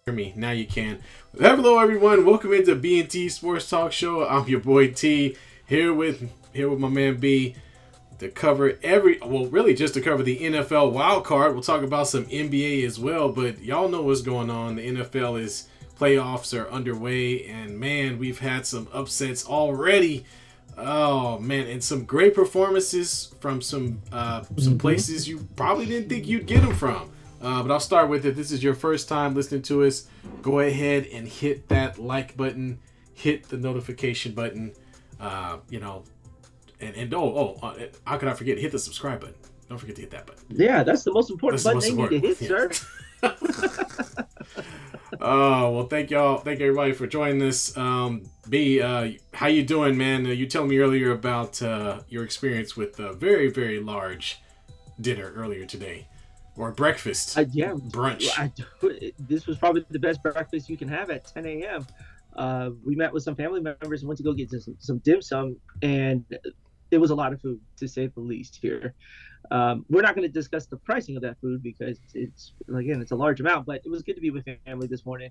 Me now you can. Hello everyone, welcome into B&T Sports Talk Show. I'm your boy T, here with here with my man B to cover really just to cover the NFL wild card. We'll talk about some NBA as well, but y'all know what's going on. The NFL playoffs are underway, and man, we've had some upsets already. Oh man, and some great performances from some places you probably didn't think you'd get them from. But I'll start with it. This is your first time listening to us. Go ahead and hit that like button, hit the notification button. How could I forget? Hit the subscribe button. Don't forget to hit that button. Yeah, that's the most important button they need to hit, sir. Oh, well, thank y'all. Thank everybody for joining us. B, how you doing, man? You told me earlier about your experience with a very, very large dinner earlier today. Or breakfast. Yeah. Brunch. This was probably the best breakfast you can have at 10 a.m. We met with some family members and went to go get some dim sum, and it was a lot of food, to say the least here. We're not going to discuss the pricing of that food because it's a large amount, but it was good to be with family this morning.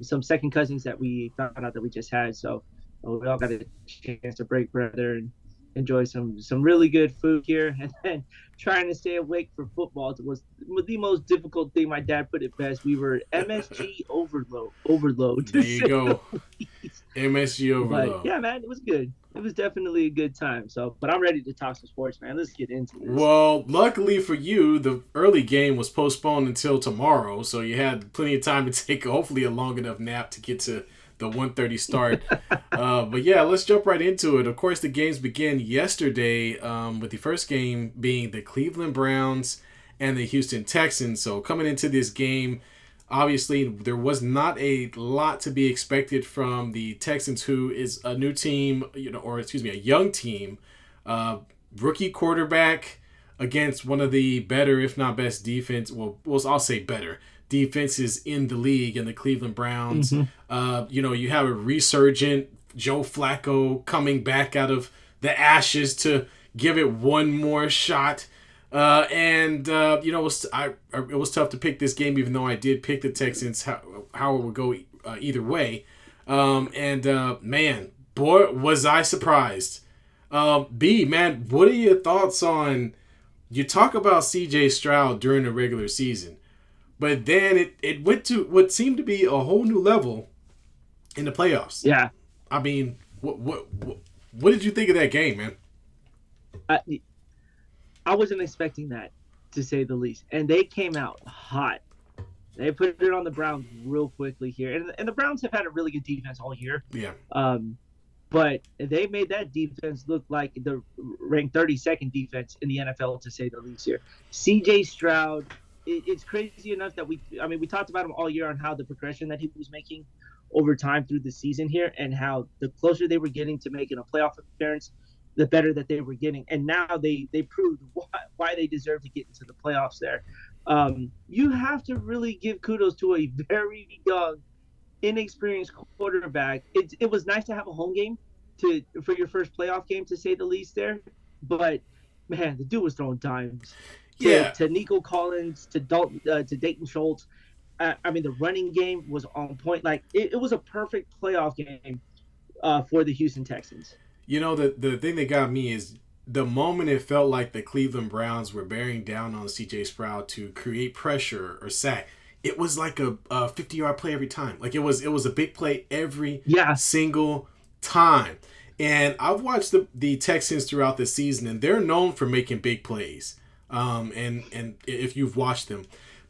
Some second cousins that we found out that we just had, so we all got a chance to break bread and enjoy some really good food here. And then trying to stay awake for football was the most difficult thing. My dad put it best. We were MSG overload. There you go. MSG overload. But yeah, man, it was good. It was definitely a good time. But I'm ready to talk some sports, man. Let's get into this. Well, luckily for you, the early game was postponed until tomorrow, so you had plenty of time to take hopefully a long enough nap to get to the 1:30 start. But yeah, let's jump right into it. Of course, the games began yesterday with the first game being the Cleveland Browns and the Houston Texans. So coming into this game, obviously there was not a lot to be expected from the Texans, who is a new team, a young team, rookie quarterback against one of the better, if not best, defense. Well, I'll say better defenses in the league, and the Cleveland Browns. You have a resurgent Joe Flacco coming back out of the ashes to give it one more shot. It was tough to pick this game, even though I did pick the Texans, how it would go either way. Man, boy, was I surprised. B, man, what are your thoughts on, you talk about C.J. Stroud during the regular season, but then it went to what seemed to be a whole new level in the playoffs. Yeah. I mean, what did you think of that game, man? I wasn't expecting that, to say the least. And they came out hot. They put it on the Browns real quickly here. And the Browns have had a really good defense all year. Yeah. But they made that defense look like the ranked 32nd defense in the NFL, to say the least here. C.J. Stroud, it's crazy enough that we talked about him all year on how the progression that he was making over time through the season here, and how the closer they were getting to making a playoff appearance, the better that they were getting. And now they proved why they deserve to get into the playoffs there. You have to really give kudos to a very young, inexperienced quarterback. It was nice to have a home game for your first playoff game, to say the least there. But, man, the dude was throwing dimes. To Nico Collins, to Dayton Schultz. The running game was on point. Like, it was a perfect playoff game for the Houston Texans. You know, the thing that got me is the moment it felt like the Cleveland Browns were bearing down on C.J. Stroud to create pressure or sack, it was like a 50-yard play every time. Like, it was a big play every single time. And I've watched the Texans throughout the season, and they're known for making big plays. And if you've watched them.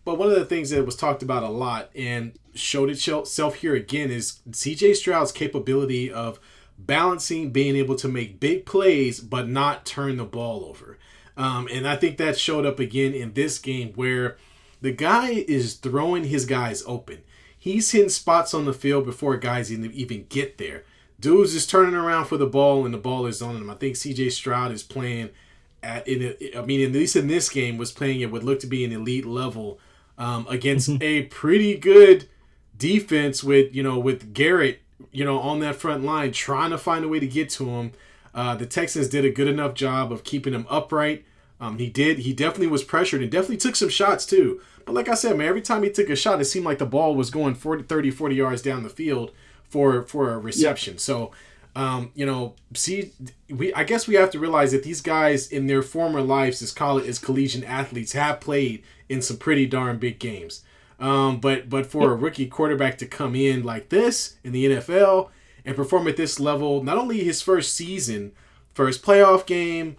But one of the things that was talked about a lot and showed itself here again is C.J. Stroud's capability of balancing, being able to make big plays but not turn the ball over. And I think that showed up again in this game, where the guy is throwing his guys open. He's hitting spots on the field before guys even get there. Dudes is turning around for the ball, and the ball is on him. I think C.J. Stroud is playing at least in this game, was playing at what looked to be an elite level against a pretty good defense with Garrett, on that front line, trying to find a way to get to him. The Texans did a good enough job of keeping him upright. He definitely was pressured and definitely took some shots too. But like I said, man, every time he took a shot, it seemed like the ball was going 40 yards down the field for a reception. Yeah. So See, I guess we have to realize that these guys in their former lives as college as collegiate athletes have played in some pretty darn big games. But for a rookie quarterback to come in like this in the NFL and perform at this level, not only his first season, first playoff game,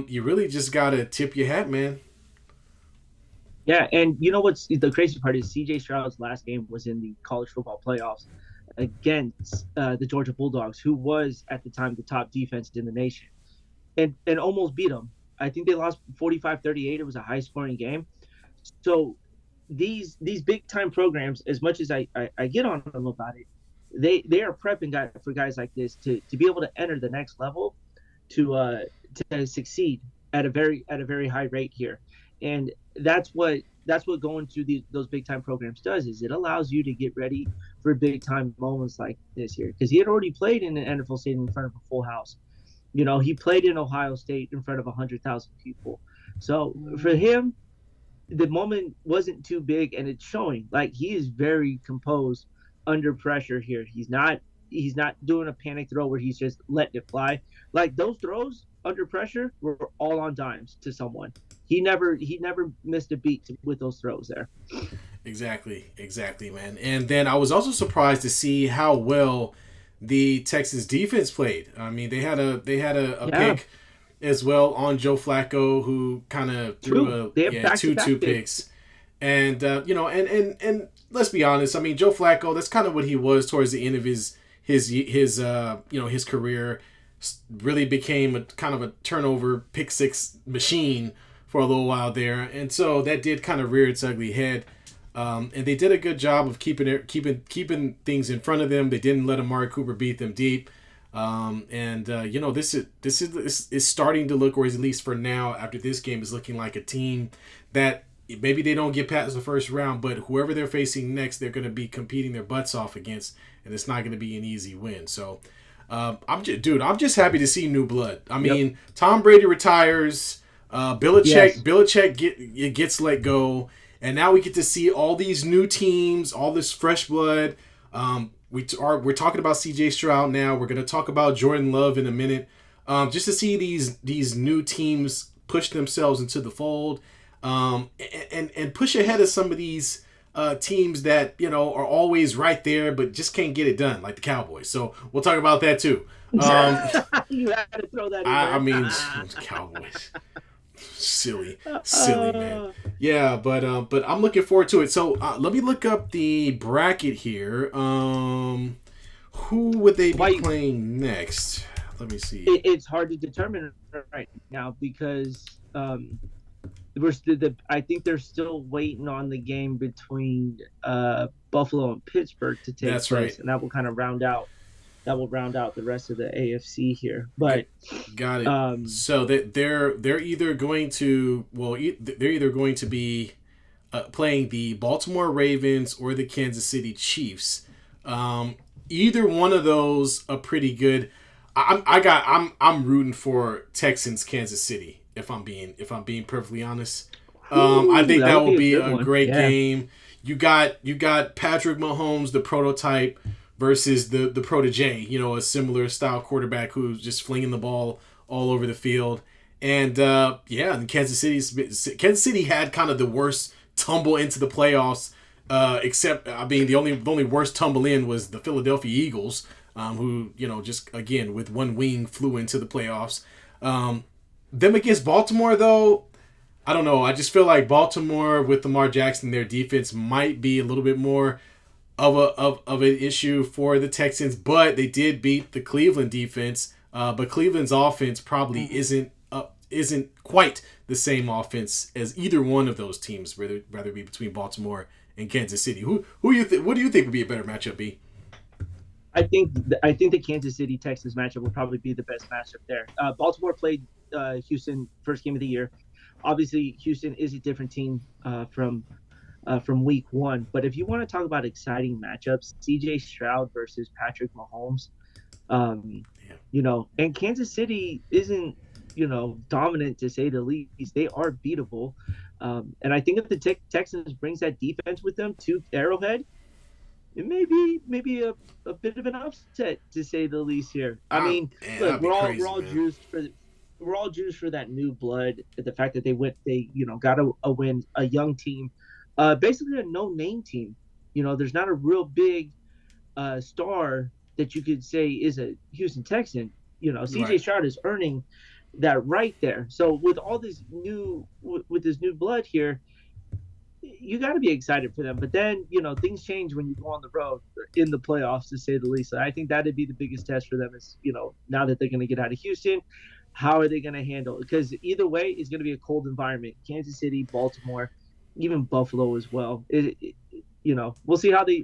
you really just gotta tip your hat, man. Yeah, and you know what's the crazy part is CJ Stroud's last game was in the college football playoffs against the Georgia Bulldogs, who was at the time the top defense in the nation, and almost beat them. I think they lost 45-38. It was a high scoring game. So these big time programs, as much as I get on them about it, they are prepping for guys like this to be able to enter the next level, to to succeed at a very high rate here, and that's what going through those big time programs does, is it allows you to get ready for big time moments like this here, because he had already played in an NFL stadium in front of a full house. He played in Ohio State in front of 100,000 people. So for him, the moment wasn't too big, and it's showing. Like, he is very composed under pressure here. He's not doing a panic throw where he's just letting it fly. Like, those throws under pressure were all on dimes to someone. He never missed a beat with those throws there. Exactly, man. And then I was also surprised to see how well the Texas defense played. I mean, they had a Yeah, pick as well on Joe Flacco, who kind of threw true. They have back to two back picks. picks, and and let's be honest. I mean, Joe Flacco, that's kind of what he was towards the end of his career. Really became a kind of a turnover pick six machine for a little while there, and so that did kind of rear its ugly head. And they did a good job of keeping things in front of them. They didn't let Amari Cooper beat them deep. This is starting to look, or at least for now, after this game, is looking like a team that maybe they don't get past the first round, but whoever they're facing next, they're going to be competing their butts off against, and it's not going to be an easy win. So, I'm just happy to see new blood. I Yep. mean, Tom Brady retires, Yes. Belichick gets let go, and now we get to see all these new teams, all this fresh blood. We're talking about C.J. Stroud now. We're going to talk about Jordan Love in a minute. Just to see these new teams push themselves into the fold, and push ahead of some of these teams that are always right there but just can't get it done, like the Cowboys. So we'll talk about that too. You had to throw that in I there. mean, Cowboys, silly man. Yeah, but I'm looking forward to it. So let me look up the bracket here. Who would they be Why playing next? Let me see. it's hard to determine right now, because I think they're still waiting on the game between Buffalo and Pittsburgh to take That's place, right. and that will round out the rest of the AFC here. But Got it. um, So that they're either going to they're either going to be playing the Baltimore Ravens or the Kansas City Chiefs. Either one of those are pretty good. I'm rooting for Texans Kansas City, if I'm being perfectly honest. I whew, think that that would will be a be good a one. great Yeah, game. You got Patrick Mahomes, the prototype, versus the protege. A similar style quarterback who's just flinging the ball all over the field. And and Kansas City had kind of the worst tumble into the playoffs. Except, I mean, the only worst tumble in was the Philadelphia Eagles, who just again with one wing flew into the playoffs. Them against Baltimore, though, I don't know. I just feel like Baltimore with Lamar Jackson, their defense might be a little bit more of an issue for the Texans, but they did beat the Cleveland defense. But Cleveland's offense probably isn't quite the same offense as either one of those teams. Rather be between Baltimore and Kansas City. What do you think would be a better matchup? Be I think the Kansas City Texans matchup will probably be the best matchup there. Baltimore played Houston first game of the year. Obviously, Houston is a different team from week one. But if you want to talk about exciting matchups, CJ Stroud versus Patrick Mahomes, um, Yeah, and Kansas City isn't, dominant to say the least. They are beatable. And I think if the Texans brings that defense with them to Arrowhead, it may be maybe a bit of an upset to say the least here. I mean, Man, look, that'd be we're crazy, all man. juiced for we're all juiced for that new blood. The fact that they got a win, a young team, basically a no name team. There's not a real big star that you could say is a Houston Texan. CJ Right. Stroud is earning that right there. So with all this with this new blood here, you got to be excited for them. But then, things change when you go on the road in the playoffs, to say the least. So I think that'd be the biggest test for them is, now that they're going to get out of Houston, how are they going to handle it? Because either way, it's going to be a cold environment. Kansas City, Baltimore, even Buffalo as well. We'll see how they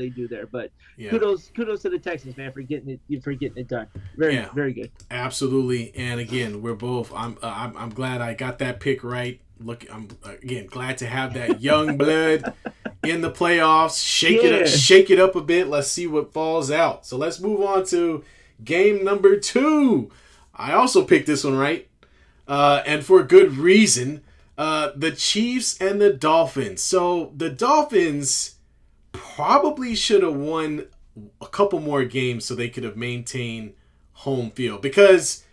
do there. But Yeah. kudos to the Texans, man, for getting it done. Very Yeah. very good. Absolutely. And again, we're both. I'm glad I got that pick right. Look, I'm again glad to have that young blood in the playoffs. Yeah. Shake it up a bit. Let's see what falls out. So let's move on to game number 2. I also picked this one right, and for good reason. The Chiefs and the Dolphins. So the Dolphins probably should have won a couple more games so they could have maintained home field because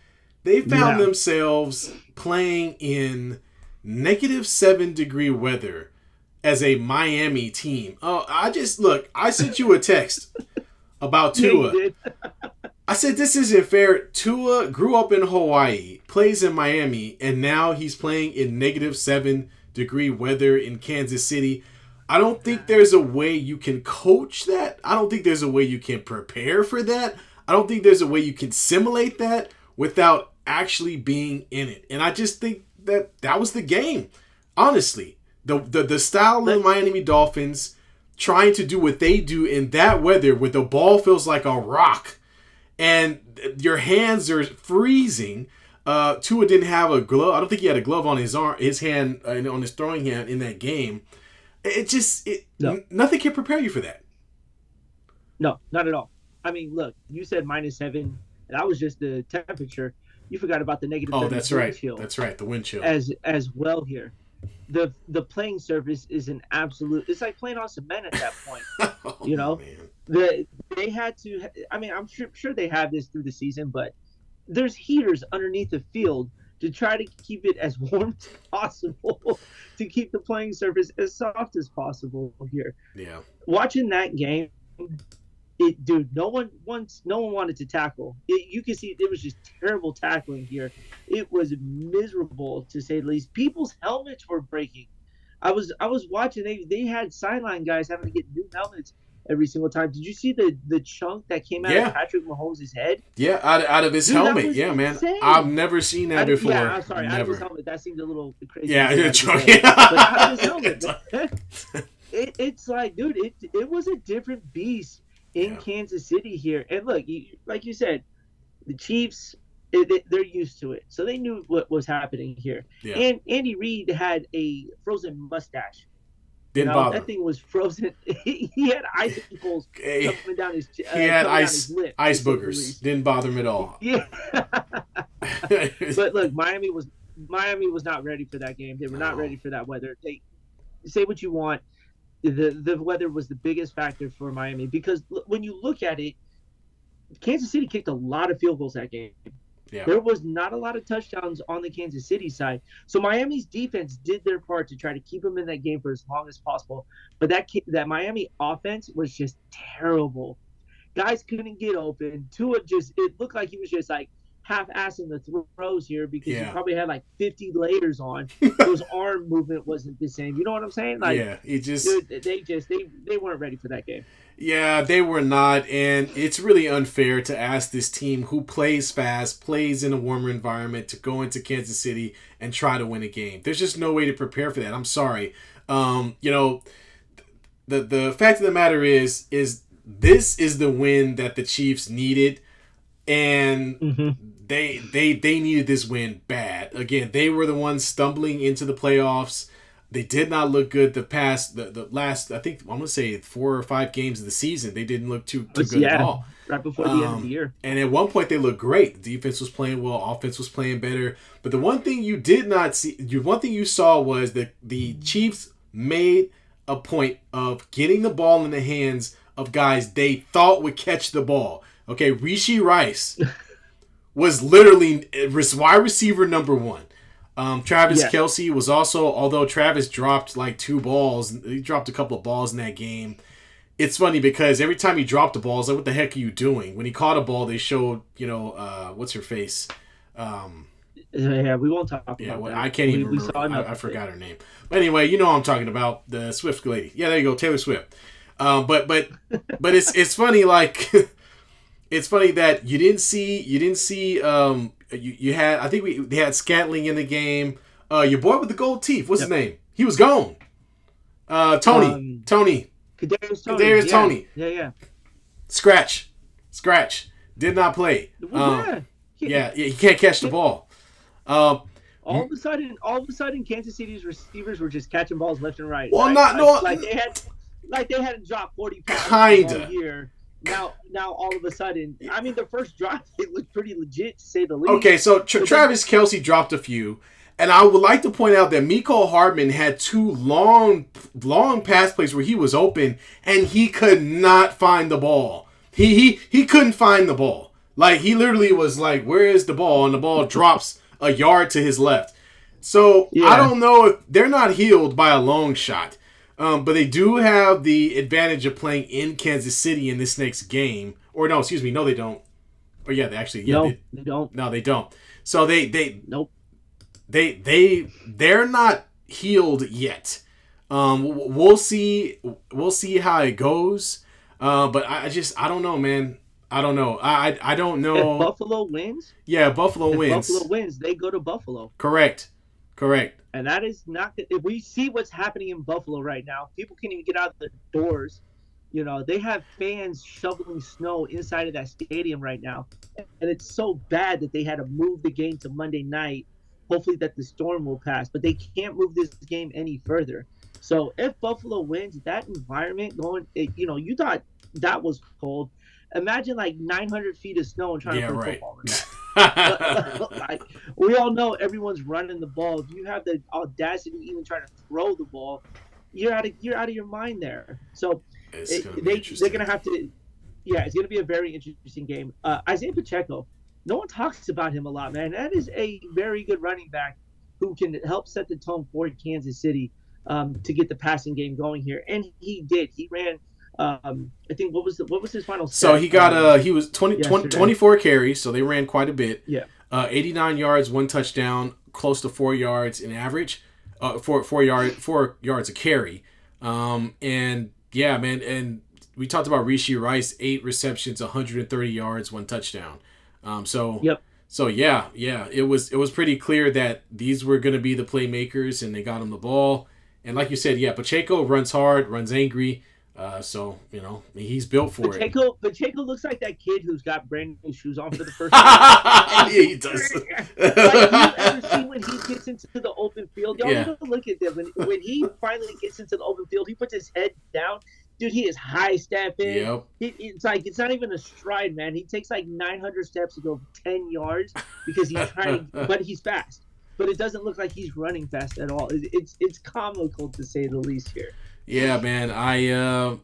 they found Yeah. themselves playing in -7-degree weather as a Miami team. Oh, I sent you a text about Yeah, you Tua. did. I said this isn't fair. Tua grew up in Hawaii, plays in Miami, and now he's playing in -7-degree weather in Kansas City. I don't think there's a way you can coach that. I don't think there's a way you can prepare for that. I don't think there's a way you can simulate that without actually being in it. And I just think that was the game. Honestly, the style of the Miami Dolphins trying to do what they do in that weather where the ball feels like a rock and your hands are freezing. Tua didn't have a glove. I don't think he had a glove on his hand, on his throwing hand in that game. No. Nothing can prepare you for that. No, not at all. I mean, look, you said -7. That was just the temperature. You forgot about the negative Oh, 30 that's wind right. chill That's right. The wind chill. as well here. The playing surface is an absolute. It's like playing on cement at that point. Oh You know, man. they had to. I mean, I'm sure they have this through the season, but there's heaters underneath the field to try to keep it as warm as possible, to keep the playing surface as soft as possible here. Yeah. Watching that game, dude, no one wanted to tackle. You can see it was just terrible tackling here. It was miserable, to say the least. People's helmets were breaking. I was watching. They had sideline guys having to get new helmets every single time. Did you see the chunk that came out of Yeah. Patrick Mahomes' head? Yeah. Out of his Dude, that helmet. was Yeah, man. insane. I've never seen that before. Yeah, I'm sorry, out of his Never. helmet. That seemed a little crazy Yeah. to say out of his head. But out of his helmet, man. It's like, dude, it was a different beast in Yeah. Kansas City here. And look, like you said, the Chiefs, they're used to it, so they knew what was happening here. Yeah. And Andy Reid had a frozen mustache. Didn't bother. That thing was frozen. He had icicles coming down his He had coming down his lip, ice boogers. Didn't bother him at all. Yeah. But look, Miami was not ready for that game. They were not ready for that weather. They say what you want. The weather was the biggest factor for Miami because when you look at it, Kansas City kicked a lot of field goals that game. Yeah. There was not a lot of touchdowns on the Kansas City side. So Miami's defense did their part to try to keep them in that game for as long as possible. But that Miami offense was just terrible. Guys couldn't get open. It looked like he was just like half-assing the throws here because he probably had like 50 layers on. His arm movement wasn't the same. You know what I'm saying? Like, yeah, dude, they weren't ready for that game. Yeah, they were not, and it's really unfair to ask this team who plays fast, plays in a warmer environment, to go into Kansas City and try to win a game. There's just no way to prepare for that. I'm sorry. The fact of the matter is this is the win that the Chiefs needed, and they needed this win bad. Again, they were the ones stumbling into the playoffs. They did not look good the last, I think, I'm going to say 4 or 5 games of the season. They didn't look too good at all. Right before the end of the year. And at one point, they looked great. The defense was playing well. Offense was playing better. But the one thing you did not see, one thing you saw was that the Chiefs made a point of getting the ball in the hands of guys they thought would catch the ball. Okay, Rishi Rice was literally wide receiver number one. Travis Kelce was also, although Travis dropped like 2 balls, he dropped a couple of balls in that game. It's funny because every time he dropped the ball, it's like, what the heck are you doing? When he caught a ball, they showed, what's her face? Yeah, we won't talk about that. I can't even remember. I forgot her name. But anyway, you know what I'm talking about, the Swift lady. Yeah, there you go, Taylor Swift. But it's funny, like it's funny that you didn't see you had, I think they had Scantling in the game. Your boy with the gold teeth, what's his name? He was gone. Tony. Kadarius Tony. Yeah. Scratch. Did not play. He can't catch the ball. All of a sudden, Kansas City's receivers were just catching balls left and right. Well, like they hadn't dropped 40 pounds all year. Now, all of a sudden, I mean, the first drop, it looked pretty legit, to say the least. Okay, so Travis Kelce dropped a few, and I would like to point out that Mecole Hardman had 2 long pass plays where he was open, and he could not find the ball. He couldn't find the ball. Like, he literally was like, where is the ball? And the ball drops a yard to his left. So, I don't know if they're not healed by a long shot. But they do have the advantage of playing in Kansas City in this next game. Or no, excuse me, no they don't. Or yeah, they actually they don't. No, they don't. So nope. They're not healed yet. We'll see how it goes. But I don't know, man. I don't know. I don't know. If Buffalo wins? Yeah, Buffalo wins. Buffalo wins, they go to Buffalo. Correct. And that is not. If we see what's happening in Buffalo right now, people can't even get out of the doors. You know, they have fans shoveling snow inside of that stadium right now. And it's so bad that they had to move the game to Monday night. Hopefully that the storm will pass. But they can't move this game any further. So if Buffalo wins, that environment you thought that was cold. Imagine like 900 feet of snow and trying to play football in that. Like, we all know everyone's running the ball. If you have the audacity to even try to throw the ball, you're out of your mind there. So they're gonna have to. Yeah, it's gonna be a very interesting game. Isaiah Pacheco, no one talks about him a lot, man. That is a very good running back who can help set the tone for Kansas City to get the passing game going here, and he did. He ran. I think what was his final set? So he got he was 24 carries, so they ran quite a bit. Yeah. 89 yards, 1 touchdown, close to 4 yards in average. 4 yards a carry. And yeah, man, and we talked about Rishi Rice, 8 receptions, 130 yards, 1 touchdown. So yeah, it was pretty clear that these were going to be the playmakers, and they got him the ball. And like you said, yeah, Pacheco runs hard, runs angry. So, he's built for it. Pacheco looks like that kid who's got brand new shoes on for the first time. Yeah, he does. Like, you ever see when he gets into the open field? Y'all need to look at them. When he finally gets into the open field, he puts his head down. Dude, he is high stepping. Yep. It's not even a stride, man. He takes like 900 steps to go 10 yards because he's trying, but he's fast. But it doesn't look like he's running fast at all. It's comical to say the least here. Yeah, man. I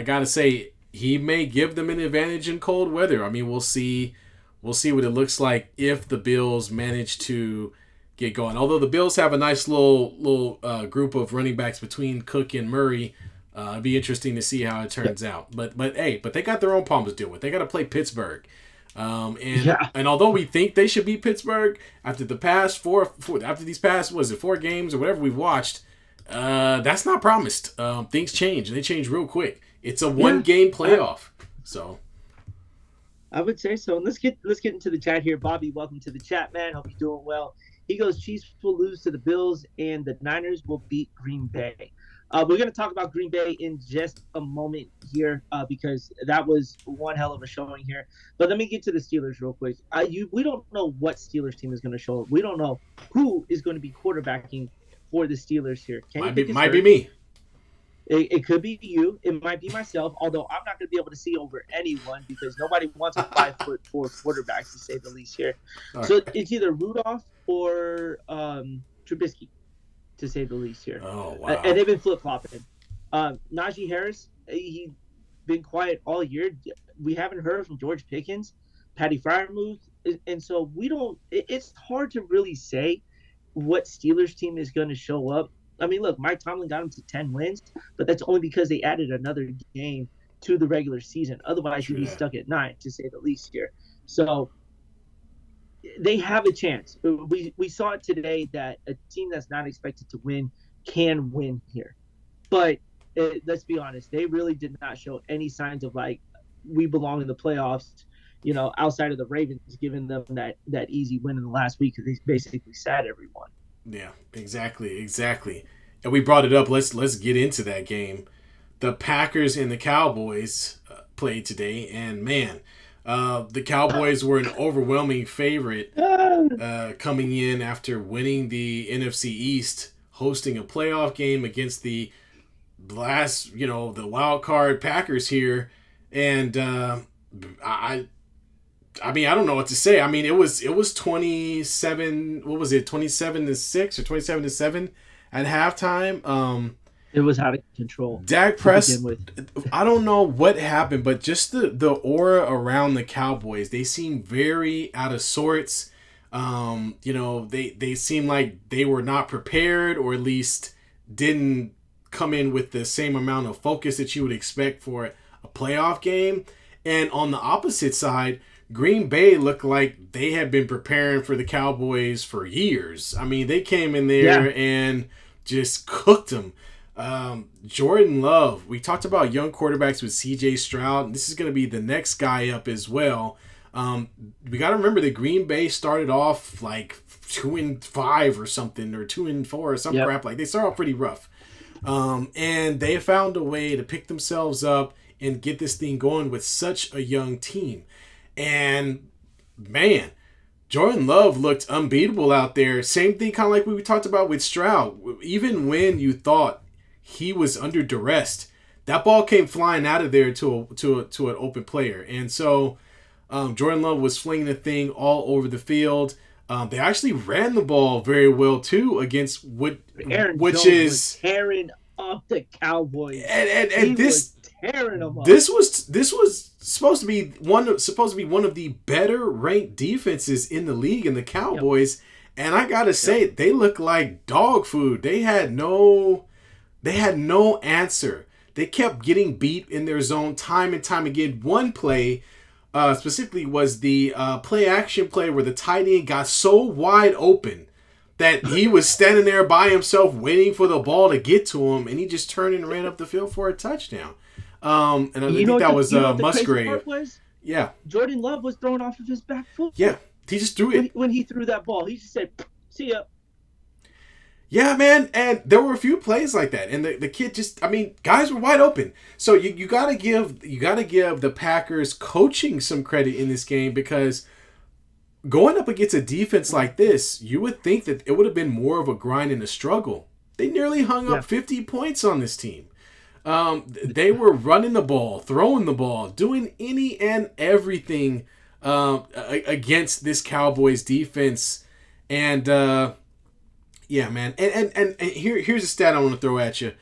gotta say, he may give them an advantage in cold weather. I mean, we'll see what it looks like if the Bills manage to get going. Although the Bills have a nice little group of running backs between Cook and Murray, it'd be interesting to see how it turns out. But they got their own problems to deal with. They got to play Pittsburgh. And although we think they should beat Pittsburgh after the past after these past 4 games or whatever we've watched. That's not promised. Things change, and they change real quick. It's a 1-game playoff, so I would say so. And let's get into the chat here. Bobby, welcome to the chat, man. Hope you're doing well. He goes, Chiefs will lose to the Bills, and the Niners will beat Green Bay. We're going to talk about Green Bay in just a moment here because that was one hell of a showing here. But let me get to the Steelers real quick. We don't know what Steelers team is going to show up. We don't know who is going to be quarterbacking for the Steelers here. Might be me. It could be you. It might be myself, although I'm not going to be able to see over anyone because nobody wants a 5'4" quarterback, to say the least here. All so right. It's either Rudolph or Trubisky, to say the least here. Oh, wow. And they've been flip-flopping. Najee Harris He's been quiet all year. We haven't heard from George Pickens, Patty Fryermuth, and so we don't. It's hard to really say what Steelers team is going to show up. I mean, look, Mike Tomlin got him to 10 wins, but that's only because they added another game to the regular season. Otherwise, he'd True be that. stuck at 9, to say the least here. So they have a chance. We saw it today that a team that's not expected to win can win here. But let's be honest, they really did not show any signs of like we belong in the playoffs. Outside of the Ravens giving them that easy win in the last week because they basically sat everyone. Yeah, exactly. And we brought it up. Let's get into that game. The Packers and the Cowboys played today, and man, the Cowboys were an overwhelming favorite coming in after winning the NFC East, hosting a playoff game against the the wild card Packers here, and I mean, I don't know what to say. I mean, it was 27. What was it? 27-6 or 27-7 at halftime. It was out of control Dak to begin Press. with. I don't know what happened, but just the aura around the Cowboys, they seem very out of sorts. They seem like they were not prepared, or at least didn't come in with the same amount of focus that you would expect for a playoff game. And on the opposite side, Green Bay looked like they had been preparing for the Cowboys for years. I mean, they came in there and just cooked them. Jordan Love, we talked about young quarterbacks with CJ Stroud, and this is going to be the next guy up as well. We got to remember that Green Bay started off like 2-5 or something, or 2-4 or some crap. Like, they started off pretty rough. And they found a way to pick themselves up and get this thing going with such a young team. And man, Jordan Love looked unbeatable out there. Same thing kind of like we talked about with Stroud. Even when you thought he was under duress, that ball came flying out of there to an open player. And so Jordan Love was flinging the thing all over the field. They actually ran the ball very well too against Aaron which Jones is was tearing up the Cowboys. and he this was tearing them up. This was supposed to be one of the better ranked defenses in the league, in the Cowboys. And I gotta say, they look like dog food. They had no answer. They kept getting beat in their zone time and time again. One play specifically was the play action play where the tight end got so wide open that he was standing there by himself waiting for the ball to get to him, and he just turned and ran up the field for a touchdown. And I think that was Musgrave. Yeah. Jordan Love was thrown off of his back foot. Yeah. He just threw it. When he threw that ball, he just said, "See ya." Yeah, man. And there were a few plays like that. And the kid just, I mean, guys were wide open. So you gotta give the Packers coaching some credit in this game, because going up against a defense like this, you would think that it would have been more of a grind and a struggle. They nearly hung up 50 points on this team. They were running the ball, throwing the ball, doing any and everything against this Cowboys defense. And yeah, man. And here's a stat I want to throw at you.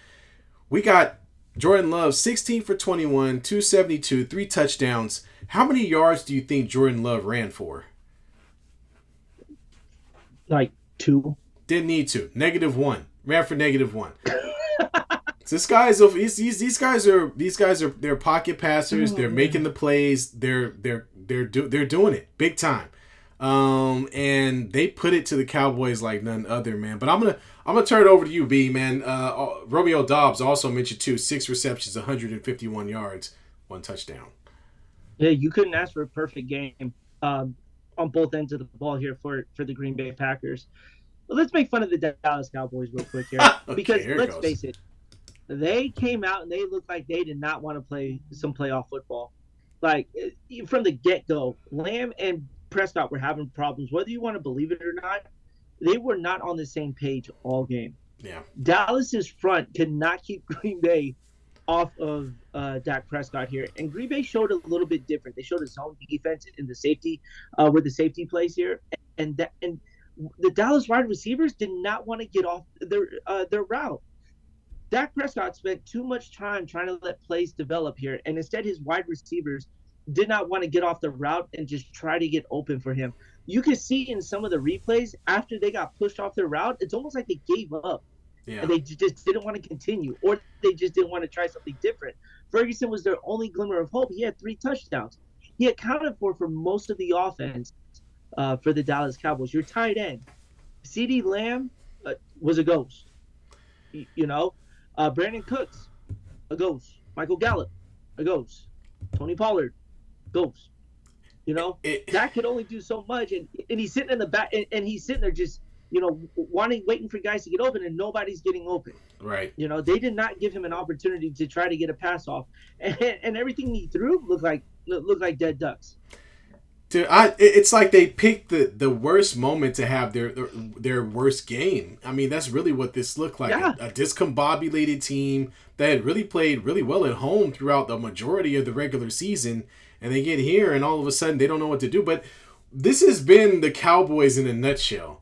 We got Jordan Love, 16 for 21, 272, 3 touchdowns. How many yards do you think Jordan Love ran for? Like 2. Didn't need to. -1. Ran for -1. So these guys are they're pocket passers. They're making the plays. They're doing it big time. And they put it to the Cowboys like none other, man. But I'm gonna turn it over to you, B, man. Romeo Doubs also mentioned too, 6 receptions, 151 yards, 1 touchdown. Yeah, you couldn't ask for a perfect game on both ends of the ball here for the Green Bay Packers. But let's make fun of the Dallas Cowboys real quick here. Okay, because let's goes. face it, they came out and they looked like they did not want to play some playoff football. Like, from the get-go, Lamb and Prescott were having problems. Whether you want to believe it or not, they were not on the same page all game. Yeah. Dallas's front could not keep Green Bay off of Dak Prescott here. And Green Bay showed a little bit different. They showed a zone defense in the safety with the safety plays here. And the Dallas wide receivers did not want to get off their route. Dak Prescott spent too much time trying to let plays develop here, and instead his wide receivers did not want to get off the route and just try to get open for him. You could see in some of the replays after they got pushed off their route, it's almost like they gave up Yeah. and they just didn't want to continue, or they just didn't want to try something different. Ferguson was their only glimmer of hope. He had 3 touchdowns. He accounted for most of the offense for the Dallas Cowboys. Your tight end, CeeDee Lamb, was a ghost. You know, Brandon Cooks, a ghost. Michael Gallup, a ghost. Tony Pollard, ghost. You know, Dak could only do so much, and he's sitting in the back, and he's sitting there just, waiting for guys to get open, and nobody's getting open. Right. You know, they did not give him an opportunity to try to get a pass off, and everything he threw looked like dead ducks. Dude, it's like they picked the worst moment to have their worst game. I mean, that's really what this looked like. Yeah. A discombobulated team that had really played really well at home throughout the majority of the regular season, and they get here and all of a sudden they don't know what to do. But this has been the Cowboys in a nutshell.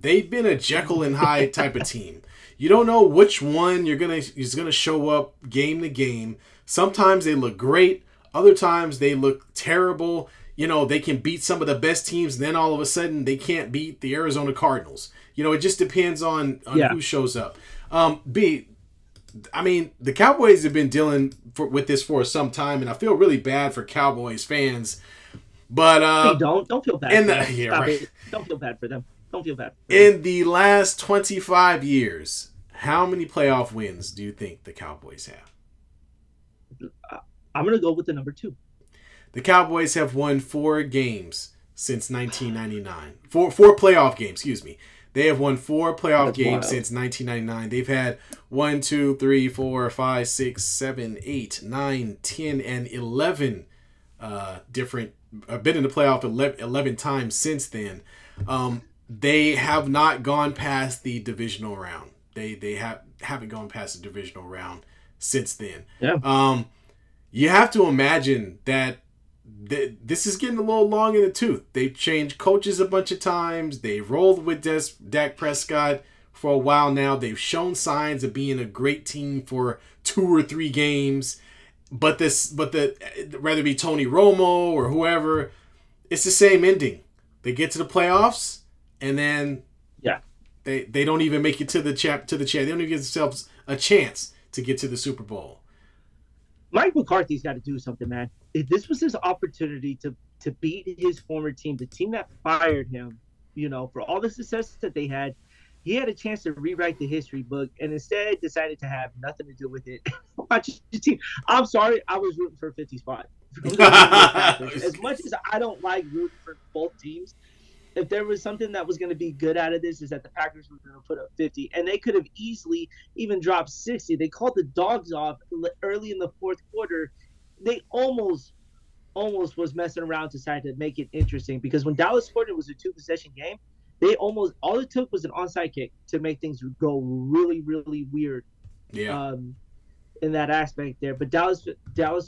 They've been a Jekyll and Hyde type of team. You don't know which one is gonna show up game to game. Sometimes they look great, other times they look terrible. You know, they can beat some of the best teams, and then all of a sudden they can't beat the Arizona Cardinals. You know, it just depends on who shows up. I mean, the Cowboys have been dealing with this for some time, and I feel really bad for Cowboys fans. But hey, don't feel bad. Don't feel bad for them. Don't feel bad. In the last 25 years, how many playoff wins do you think the Cowboys have? I'm gonna go with the number 2. The Cowboys have won 4 games since 1999. Four playoff games, excuse me. They have won 4 playoff games since 1999. They've had 1, 2, 3, 4, 5, 6, 7, 8, 9, 10, and 11 different. Been in the playoff 11 times since then. They have not gone past the divisional round. They haven't gone past the divisional round since then. Yeah. You have to imagine that this is getting a little long in the tooth. They've changed coaches a bunch of times. They've rolled with Dak Prescott for a while now. They've shown signs of being a great team for 2 or 3 games. But whether it be Tony Romo or whoever, it's the same ending. They get to the playoffs, and then they don't even make it to the champ. They don't even give themselves a chance to get to the Super Bowl. Mike McCarthy's got to do something, man. If this was his opportunity to beat his former team, the team that fired him, for all the success that they had, he had a chance to rewrite the history book, and instead decided to have nothing to do with it. Watch his team. I'm sorry, I was rooting for 50 spot. As much as I don't like rooting for both teams, if there was something that was going to be good out of this, is that the Packers were going to put up 50, and they could have easily even dropped 60. They called the dogs off early in the fourth quarter. They almost was messing around to decide to make it interesting, because when Dallas scored, it was a 2-possession game. They all it took was an onside kick to make things go really, really weird. Yeah. In that aspect there, but Dallas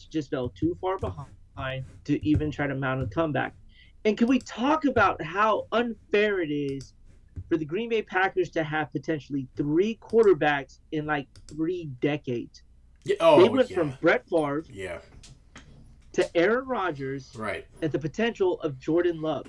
just fell too far behind to even try to mount a comeback. And can we talk about how unfair it is for the Green Bay Packers to have potentially 3 quarterbacks in like 3 decades? Yeah. They went from Brett Favre to Aaron Rodgers, right, at the potential of Jordan Love.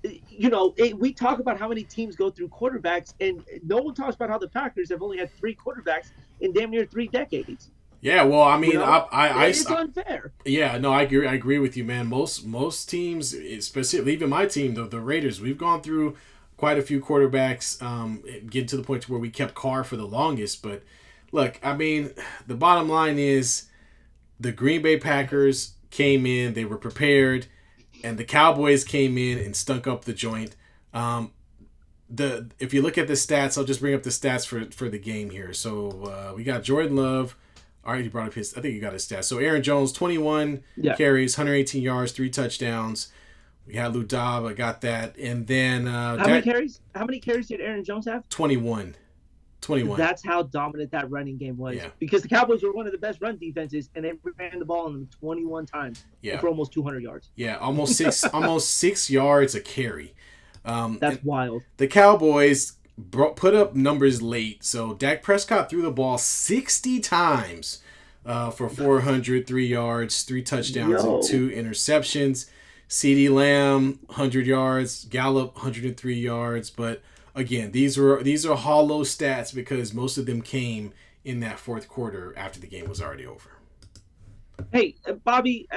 We talk about how many teams go through quarterbacks, and no one talks about how the Packers have only had 3 quarterbacks in damn near 3 decades. Yeah, well, I mean, it's unfair. Yeah, no, I agree with you, man. Most teams, especially even my team, the Raiders, we've gone through quite a few quarterbacks, getting to the point where we kept Carr for the longest. But look, I mean, the bottom line is the Green Bay Packers came in, they were prepared, and the Cowboys came in and stunk up the joint. If you look at the stats, I'll just bring up the stats for the game here. So we got Jordan Love. All right, he brought up I think you got his stats. So Aaron Jones, 21 carries, 118 yards, 3 touchdowns. We had Lou Dobb, I got that. And then how many carries? How many carries did Aaron Jones have? 21. That's how dominant that running game was. Yeah. Because the Cowboys were one of the best run defenses, and they ran the ball on them 21 times for almost 200 yards. Yeah, almost 6 yards a carry. That's wild. The Cowboys, put up numbers late. So Dak Prescott threw the ball 60 times for 403 yards, 3 touchdowns, and 2 interceptions. CeeDee Lamb 100 yards, Gallup 103 yards. But again, these are hollow stats because most of them came in that fourth quarter after the game was already over. Hey, Bobby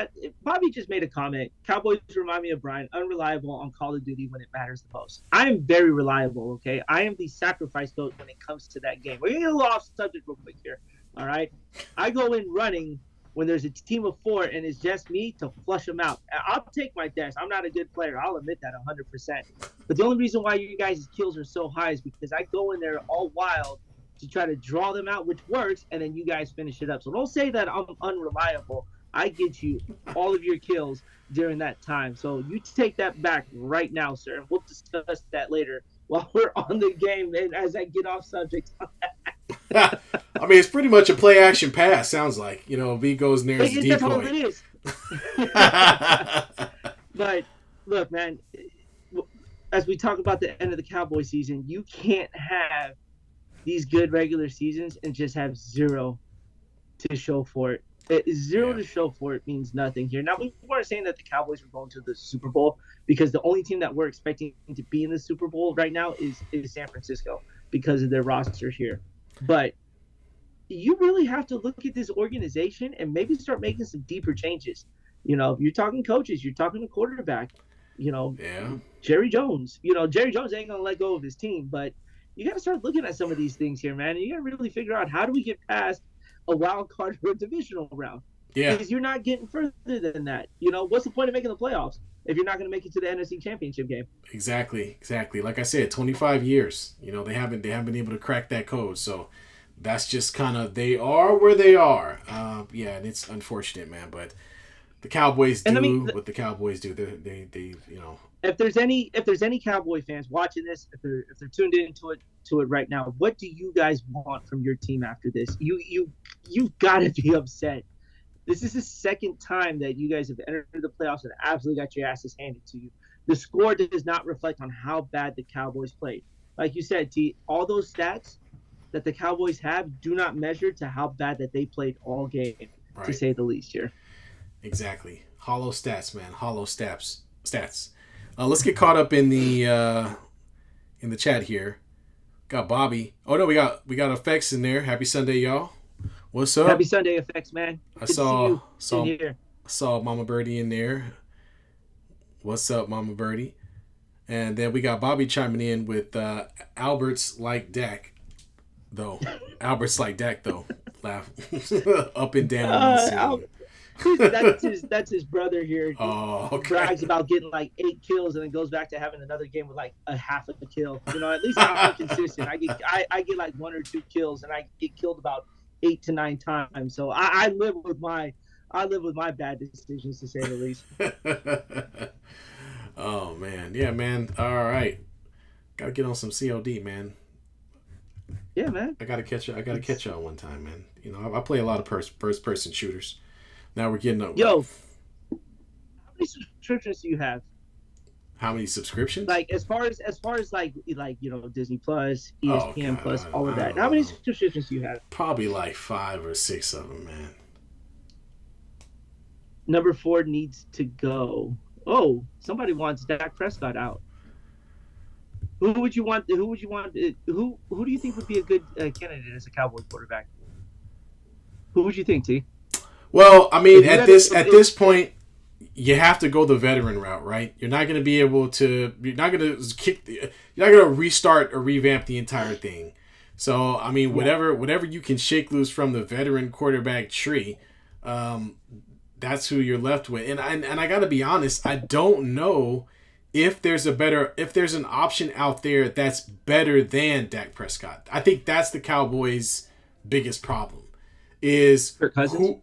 just made a comment. Cowboys remind me of Brian, unreliable on Call of Duty when it matters the most. I am very reliable, okay? I am the sacrifice goat when it comes to that game. We're going to get a little off subject real quick here, all right? I go in running when there's a team of 4 and it's just me to flush them out. I'll take my deaths. I'm not a good player. I'll admit that 100%. But the only reason why you guys' kills are so high is because I go in there all wild to try to draw them out, which works, and then you guys finish it up. So don't say that I'm unreliable. I get you all of your kills during that time. So you take that back right now, sir. We'll discuss that later while we're on the game and as I get off subject. I mean, it's pretty much a play action pass, sounds like. V goes near his decoy. That's all it is. But look, man, as we talk about the end of the Cowboy season, you can't have these good regular seasons and just have 0 to show for it. Zero to show for it means nothing here. Now, we weren't saying that the Cowboys were going to the Super Bowl because the only team that we're expecting to be in the Super Bowl right now is San Francisco because of their roster here. But you really have to look at this organization and maybe start making some deeper changes. You're talking coaches, you're talking a quarterback, Jerry Jones. Jerry Jones ain't going to let go of his team, but you got to start looking at some of these things here, man. And you got to really figure out how do we get past a wild card or a divisional round. Yeah. Because you're not getting further than that. What's the point of making the playoffs if you're not going to make it to the NFC Championship game? Exactly. Like I said, 25 years. They haven't been able to crack that code. So that's just kind of, they are where they are. And it's unfortunate, man. But the Cowboys do what the Cowboys do. They If there's any Cowboy fans watching this, if they're tuned into it right now, what do you guys want from your team after this? You've got to be upset. This is the second time that you guys have entered the playoffs and absolutely got your asses handed to you. The score does not reflect on how bad the Cowboys played. Like you said, T, all those stats that the Cowboys have do not measure to how bad that they played all game, right, to say the least here. Exactly. Hollow stats, man. Hollow stats. Let's get caught up in the chat here. Got Bobby. Oh no, we got Effects in there. Happy Sunday, y'all. What's up? Happy Sunday, Effects, man. I saw Mama Birdie in there. What's up, Mama Birdie? And then we got Bobby chiming in with Albert's like Dak, though. Albert's like Dak, though. Laugh up and down. That's his brother here. Oh, okay. Brags about getting like 8 kills and then goes back to having another game with like a half of a kill. At least I'm consistent. I get like 1 or 2 kills and I get killed about 8 to 9 times. So I live with my bad decisions, to say the least. Oh man, yeah, man. All right, gotta get on some COD, man. Yeah, man. I gotta catch y'all one time, man. I play a lot of first person shooters. Now we're getting up. Yo, how many subscriptions do you have? How many subscriptions? Like as far as like Disney Plus, ESPN Plus, all of that. How many subscriptions do you have? Probably like 5 or 6 of them, man. Number 4 needs to go. Oh, somebody wants Dak Prescott out. Who would you want? Who do you think would be a good candidate as a Cowboy quarterback? Who would you think, T? Well, I mean, at this point, you have to go the veteran route, right? You're not going to be able to. You're not going to restart or revamp the entire thing. So, I mean, whatever you can shake loose from the veteran quarterback tree, that's who you're left with. And I got to be honest, I don't know if there's an option out there that's better than Dak Prescott. I think that's the Cowboys' biggest problem. Is Kirk Cousins?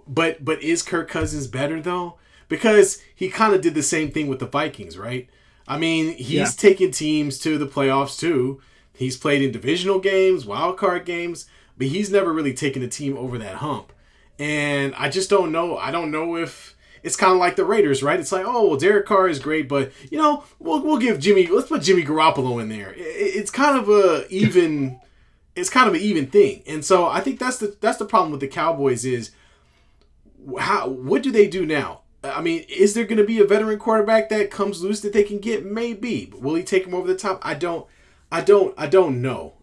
But is Kirk Cousins better though? Because he kind of did the same thing with the Vikings, right? I mean, he's taken teams to the playoffs too. He's played in divisional games, wild card games, but he's never really taken a team over that hump. And I just don't know. I don't know if it's kind of like the Raiders, right? It's like, oh, well, Derek Carr is great, but we'll give let's put Jimmy Garoppolo in there. It's kind of a even. It's kind of an even thing, and so I think that's the problem with the Cowboys is what do they do now? I mean, is there going to be a veteran quarterback that comes loose that they can get? Maybe, but will he take him over the top? I don't know.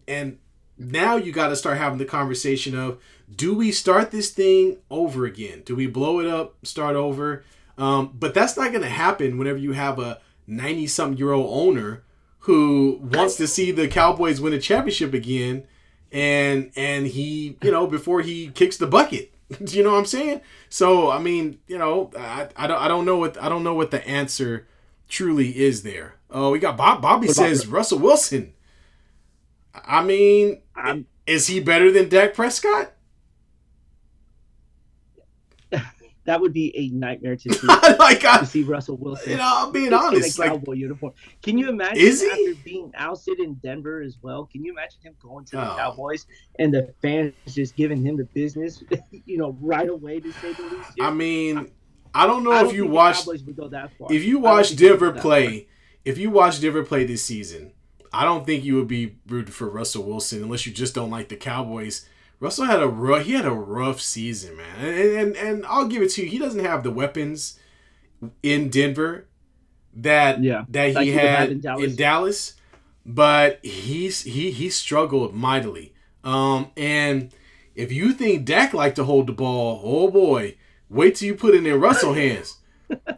And now you got to start having the conversation of, do we start this thing over again? Do we blow it up, start over? But that's not going to happen whenever you have a 90-something-year-old owner who wants to see the Cowboys win a championship again, and he, before he kicks the bucket. You know what I'm saying? So I mean, I don't know what the answer truly is there. Oh, we got Bobby says Russell Wilson. I mean, is he better than Dak Prescott? That would be a nightmare to see. To see Russell Wilson. I'm being honest. In a Cowboy uniform. Can you imagine after being ousted in Denver as well? Can you imagine him going to the Cowboys and the fans just giving him the business, right away, to say the least? I mean, I don't know if you watched. If you watched Denver play this season, I don't think you would be rooted for Russell Wilson unless you just don't like the Cowboys. Russell had a rough season, man, and I'll give it to you. He doesn't have the weapons in Denver that he had in Dallas, but he struggled mightily. And if you think Dak liked to hold the ball, oh boy, wait till you put it in Russell hands.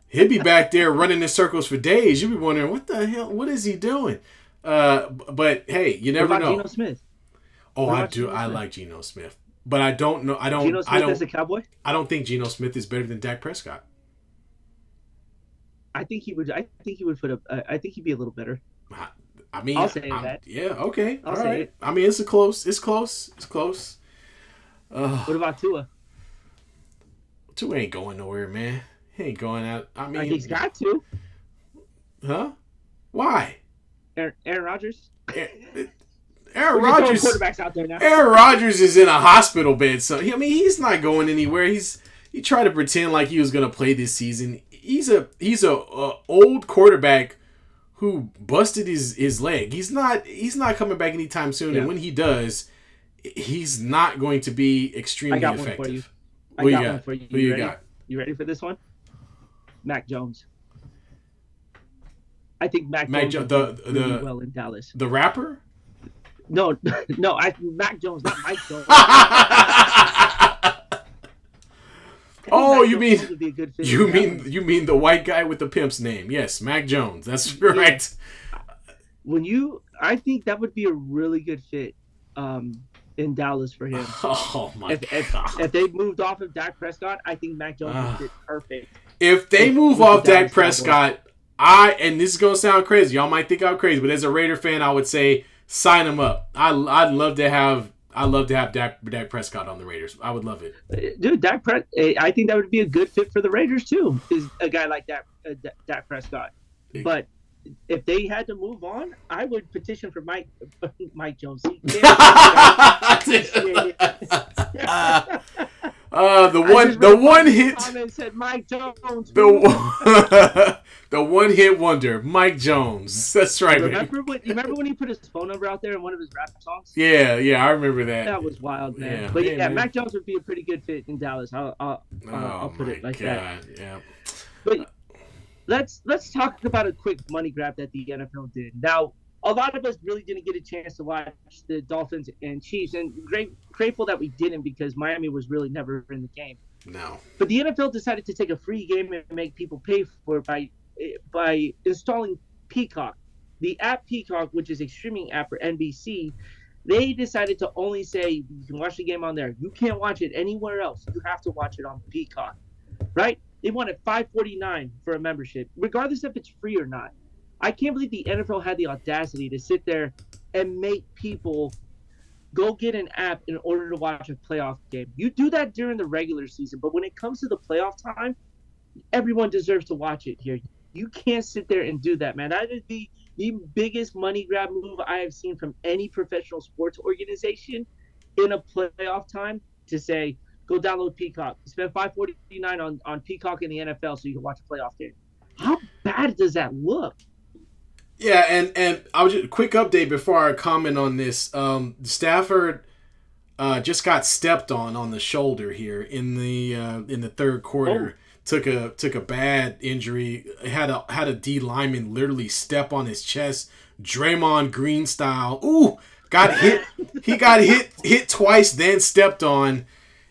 He'll be back there running in circles for days. You'll be wondering, what the hell? What is he doing? But hey, you never know. Geno Smith? Oh, I do. I like Geno Smith, but I don't know. Geno Smith as a Cowboy? I don't think Geno Smith is better than Dak Prescott. I think he would. I think he would put up. I think he'd be a little better. I mean, I'll say that. Yeah. Okay. I'll say it. I mean, it's close. It's close. What about Tua? Tua ain't going nowhere, man. He ain't going out. I mean, he's got to. Huh? Why? Aaron Rodgers. Aaron Rodgers. Quarterbacks out there now. Aaron Rodgers is in a hospital bed, so I mean he's not going anywhere. He tried to pretend like he was going to play this season. He's a old quarterback who busted his leg. He's not coming back anytime soon, and when he does, he's not going to be extremely effective. One for you. I got one for you. Who you got? You ready for this one? Mac Jones. I think Mac Jones really well in Dallas. The rapper? No, Mac Jones, not Mike Jones. Oh, you mean the white guy with the pimp's name? Yes, Mac Jones. That's correct. I think that would be a really good fit in Dallas for him. Oh my God! If they moved off of Dak Prescott, I think Mac Jones would fit perfect. If they move off Dak Prescott, and this is gonna sound crazy. Y'all might think I'm crazy, but as a Raider fan, I would say sign him up. I'd love to have Dak Prescott on the Raiders. I would love it. Dude, I think that would be a good fit for the Raiders too. Is a guy like Dak Prescott. But if they had to move on, I would petition for Mike Jones. The one hit. Said Mike Jones. The one hit wonder, Mike Jones. That's right. Remember when he put his phone number out there in one of his rap songs? Yeah, I remember that. That was wild, man. But man. Mac Jones would be a pretty good fit in Dallas. I'll put it like that. Yeah. But let's talk about a quick money grab that the NFL did. Now, a lot of us really didn't get a chance to watch the Dolphins and Chiefs, and grateful that we didn't because Miami was really never in the game. No. But the NFL decided to take a free game and make people pay for it by installing Peacock. The app Peacock, which is a streaming app for NBC, they decided to only say you can watch the game on there. You can't watch it anywhere else. You have to watch it on Peacock, right? They wanted $5.49 for a membership, regardless if it's free or not. I can't believe the NFL had the audacity to sit there and make people go get an app in order to watch a playoff game. You do that during the regular season, but when it comes to the playoff time, everyone deserves to watch it here. You can't sit there and do that, man. That is the biggest money grab move I have seen from any professional sports organization in a playoff time, to say, Go download Peacock. Spend $5.49 on Peacock in the NFL so you can watch a playoff game. How bad does that look? Yeah, and I was just quick update before I comment on this. Stafford just got stepped on the shoulder here in the third quarter. Oh. Took a bad injury. Had a D lineman literally step on his chest, Draymond Green style. Ooh, got hit. He got hit twice, then stepped on,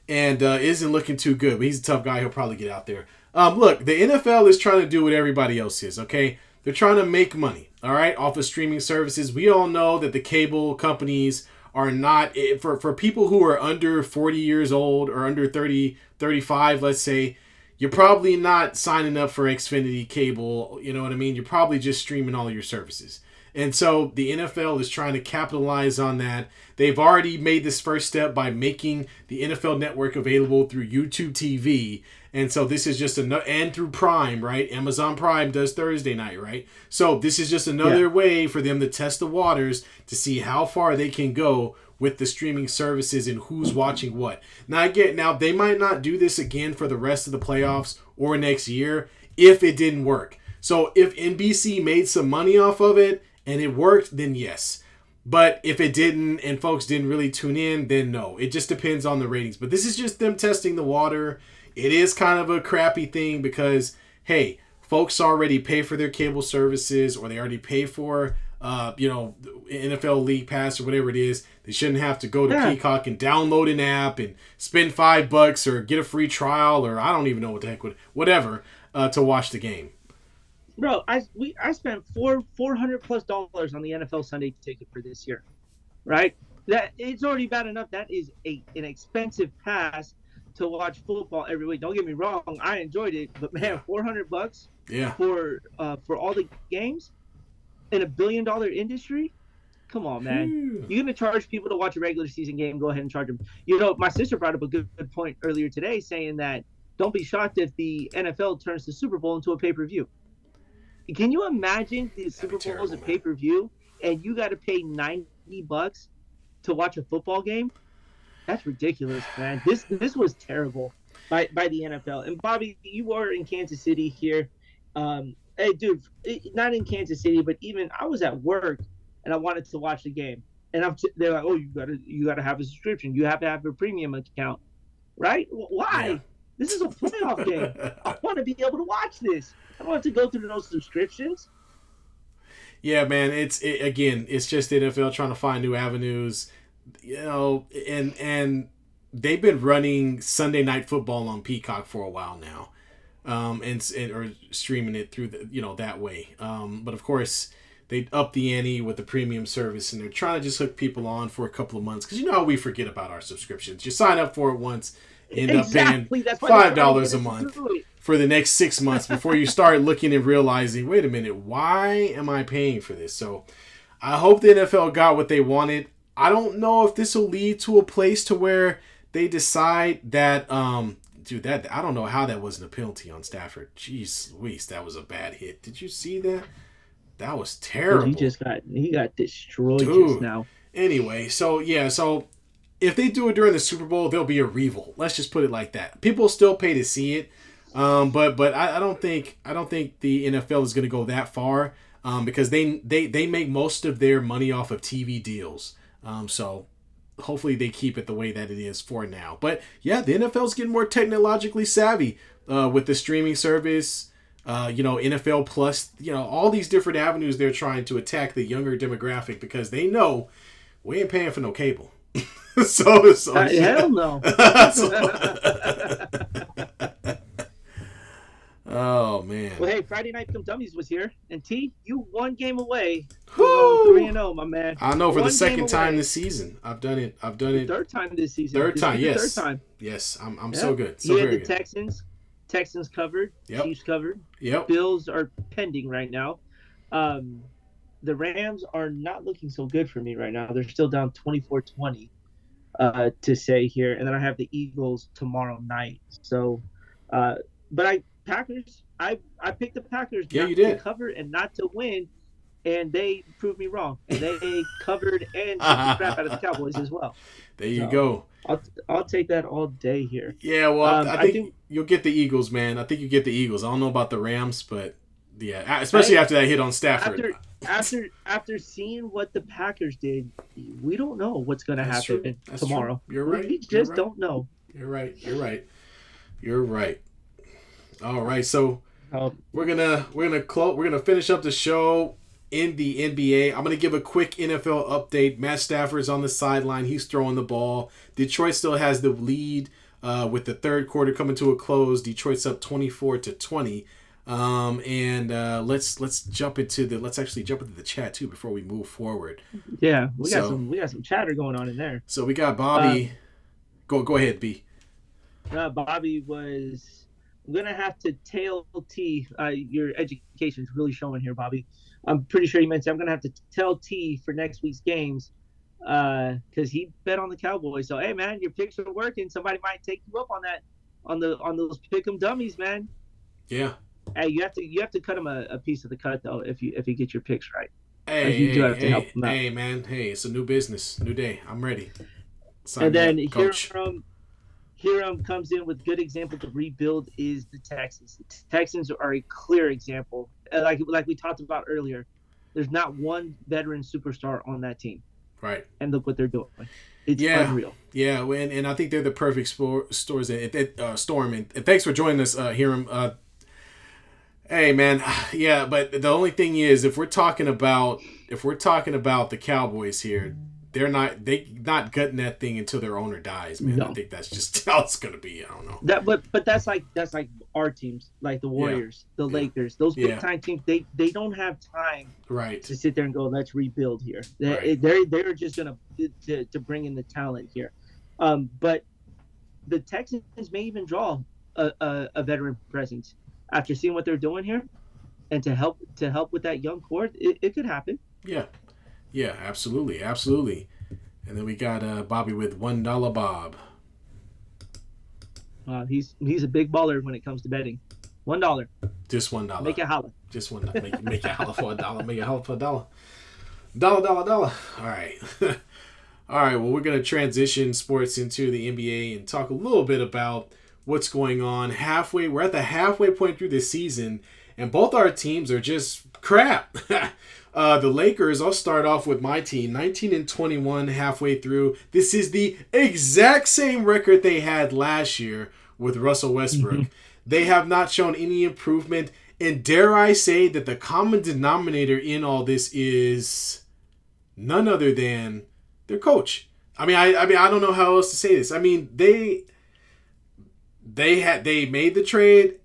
and isn't looking too good. But he's a tough guy. He'll probably get out there. Look, the NFL is trying to do what everybody else is. Okay, they're trying to make money. All right, off of streaming services. We all know that the cable companies are not for people who are under 40 years old or under 30, 35, let's say. You're probably not signing up for Xfinity cable. You know what I mean? You're probably just streaming all your services. And so the NFL is trying to capitalize on that. They've already made this first step by making the NFL Network available through YouTube TV. And so this is just and through Prime, right? Amazon Prime does Thursday night, right? So this is just another way for them to test the waters to see how far they can go with the streaming services and who's watching what. Now they might not do this again for the rest of the playoffs or next year if it didn't work. So if NBC made some money off of it and it worked, then yes. But if it didn't and folks didn't really tune in, then no. It just depends on the ratings. But this is just them testing the water. It is kind of a crappy thing because, hey, folks already pay for their cable services or they already pay for, NFL League Pass or whatever it is. They shouldn't have to go to Peacock and download an app and spend $5 or get a free trial or I don't even know what the heck, whatever, to watch the game. Bro, I spent $400+ on the NFL Sunday ticket for this year, right? That it's already bad enough. That is an expensive pass to watch football every week. Don't get me wrong, I enjoyed it, but man, $400 for all the games in $1 billion industry. Come on, man. You're gonna charge people to watch a regular season game? Go ahead and charge them. You know, my sister brought up a good point earlier today, saying that don't be shocked if the NFL turns the Super Bowl into a pay-per-view. Can you imagine the Super Bowl as a pay-per-view and you got to pay $90 to watch a football game? That's ridiculous, man. This was terrible by the NFL. And Bobby, you are in Kansas City here. Hey, dude, not in Kansas City, but even I was at work and I wanted to watch the game. And they're like, oh, you gotta have a subscription. You have to have a premium account, right? Why? Yeah. This is a playoff game. I want to be able to watch this. I don't have to go through those subscriptions. Yeah, man. It's just the NFL trying to find new avenues, you know, and they've been running Sunday Night Football on Peacock for a while now, or streaming it through that way. But of course, they up the ante with the premium service, and they're trying to just hook people on for a couple of months because you know how we forget about our subscriptions. You sign up for it once, end up paying $5 a month for the next 6 months before you start looking and realizing, wait a minute, why am I paying for this? So I hope the NFL got what they wanted. I don't know if this will lead to a place to where they decide that, that I don't know how that wasn't a penalty on Stafford. Jeez Louise, that was a bad hit. Did you see that? That was terrible. He got destroyed just now. Anyway, so if they do it during the Super Bowl, there'll be a revolt. Let's just put it like that. People still pay to see it, but I don't think the NFL is going to go that far because they make most of their money off of TV deals. So hopefully they keep it the way that it is for now. But yeah, the NFL's getting more technologically savvy with the streaming service. NFL Plus, all these different avenues they're trying to attack the younger demographic because they know we ain't paying for no cable. so hell no. Oh man. Well, hey, Friday Night Come Dummies was here, and T, you one game away. 3-0, my man. I know for the second time this season. I've done it. Third time this season. Third time, yes. Third time. Yes, I'm so good. So very good. Texans covered. Yep. Chiefs covered. Yep. Bills are pending right now. The Rams are not looking so good for me right now. They're still down 24-20 to say here. And then I have the Eagles tomorrow night. So, Packers, I picked the Packers to cover and not to win and they proved me wrong, and they covered and beat the crap out of the Cowboys as well. There you So go. I'll take that all day here. Yeah, well, I I think think you'll get the Eagles, man. I think you get the Eagles. I don't know about the Rams, but yeah, especially hey, after that hit on Stafford. after seeing what the Packers did, we don't know what's going to That's true. happen That's true. tomorrow. You're right. We You're just right. don't know. You're right. You're right. You're right. All right, so Um, we're gonna finish up the show in the NBA. I'm gonna give a quick NFL update. Matt Stafford's on the sideline. He's throwing the ball. Detroit still has the lead with the third quarter coming to a close. Detroit's up 24-20. Let's jump into the chat too before we move forward. yeah, So we got some chatter going on in there. so we got Bobby. Go ahead, B. Bobby was I'm gonna have to tail T. Your education's really showing here, Bobby. I'm pretty sure you mentioned I'm gonna have to tell T for next week's games because he bet on the Cowboys. So hey, man, your picks are working. Somebody might take you up on that on those pick'em dummies, man. Yeah. Hey, you have to cut him a piece of the cut though if you get your picks right. You do Hey, have to help him out. hey, man. Hey, it's a new business, new day. I'm ready. Sign And me then up, coach. Hiram comes in with good example to rebuild is the Texans. The Texans are a clear example. Like we talked about earlier, there's not one veteran superstar on that team. Right. And look what they're doing. It's unreal. Yeah, and I think they're the perfect storm. And thanks for joining us, Hiram. Hey, man. Yeah, but the only thing is, if we're talking about the Cowboys here, they not gutting that thing until their owner dies, man. No. I think that's just how it's gonna be. I don't know. But that's like our teams, like the Warriors, the Lakers, those big time teams. They don't have time to sit there and go, let's rebuild here. They're just gonna to bring in the talent here. But the Texans may even draw a veteran presence after seeing what they're doing here, and to help with that young core, it could happen. Yeah, absolutely. And then we got Bobby with $1 Bob. He's a big baller when it comes to betting. $1. Just $1. Make it holla. Just $1. Make it holla for $1. Make it holla for $1. Dollar. All right. All right. Well, we're gonna transition sports into the NBA and talk a little bit about what's going on. We're at the halfway point through this season, and both our teams are just crap. The Lakers, I'll start off with my team, 19-21 halfway through. This is the exact same record they had last year with Russell Westbrook. Mm-hmm. They have not shown any improvement, and dare I say that the common denominator in all this is none other than their coach. I mean, I don't know how else to say this. I mean, they made the trade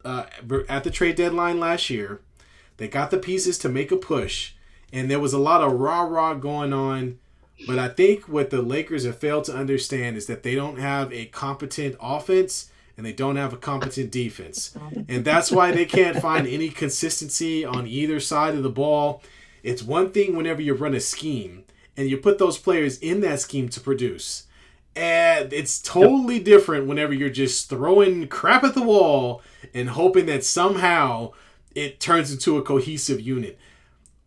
at the trade deadline last year. They got the pieces to make a push, and there was a lot of rah-rah going on. But I think what the Lakers have failed to understand is that they don't have a competent offense and they don't have a competent defense. And that's why they can't find any consistency on either side of the ball. It's one thing whenever you run a scheme and you put those players in that scheme to produce. And it's totally different whenever you're just throwing crap at the wall and hoping that somehow it turns into a cohesive unit.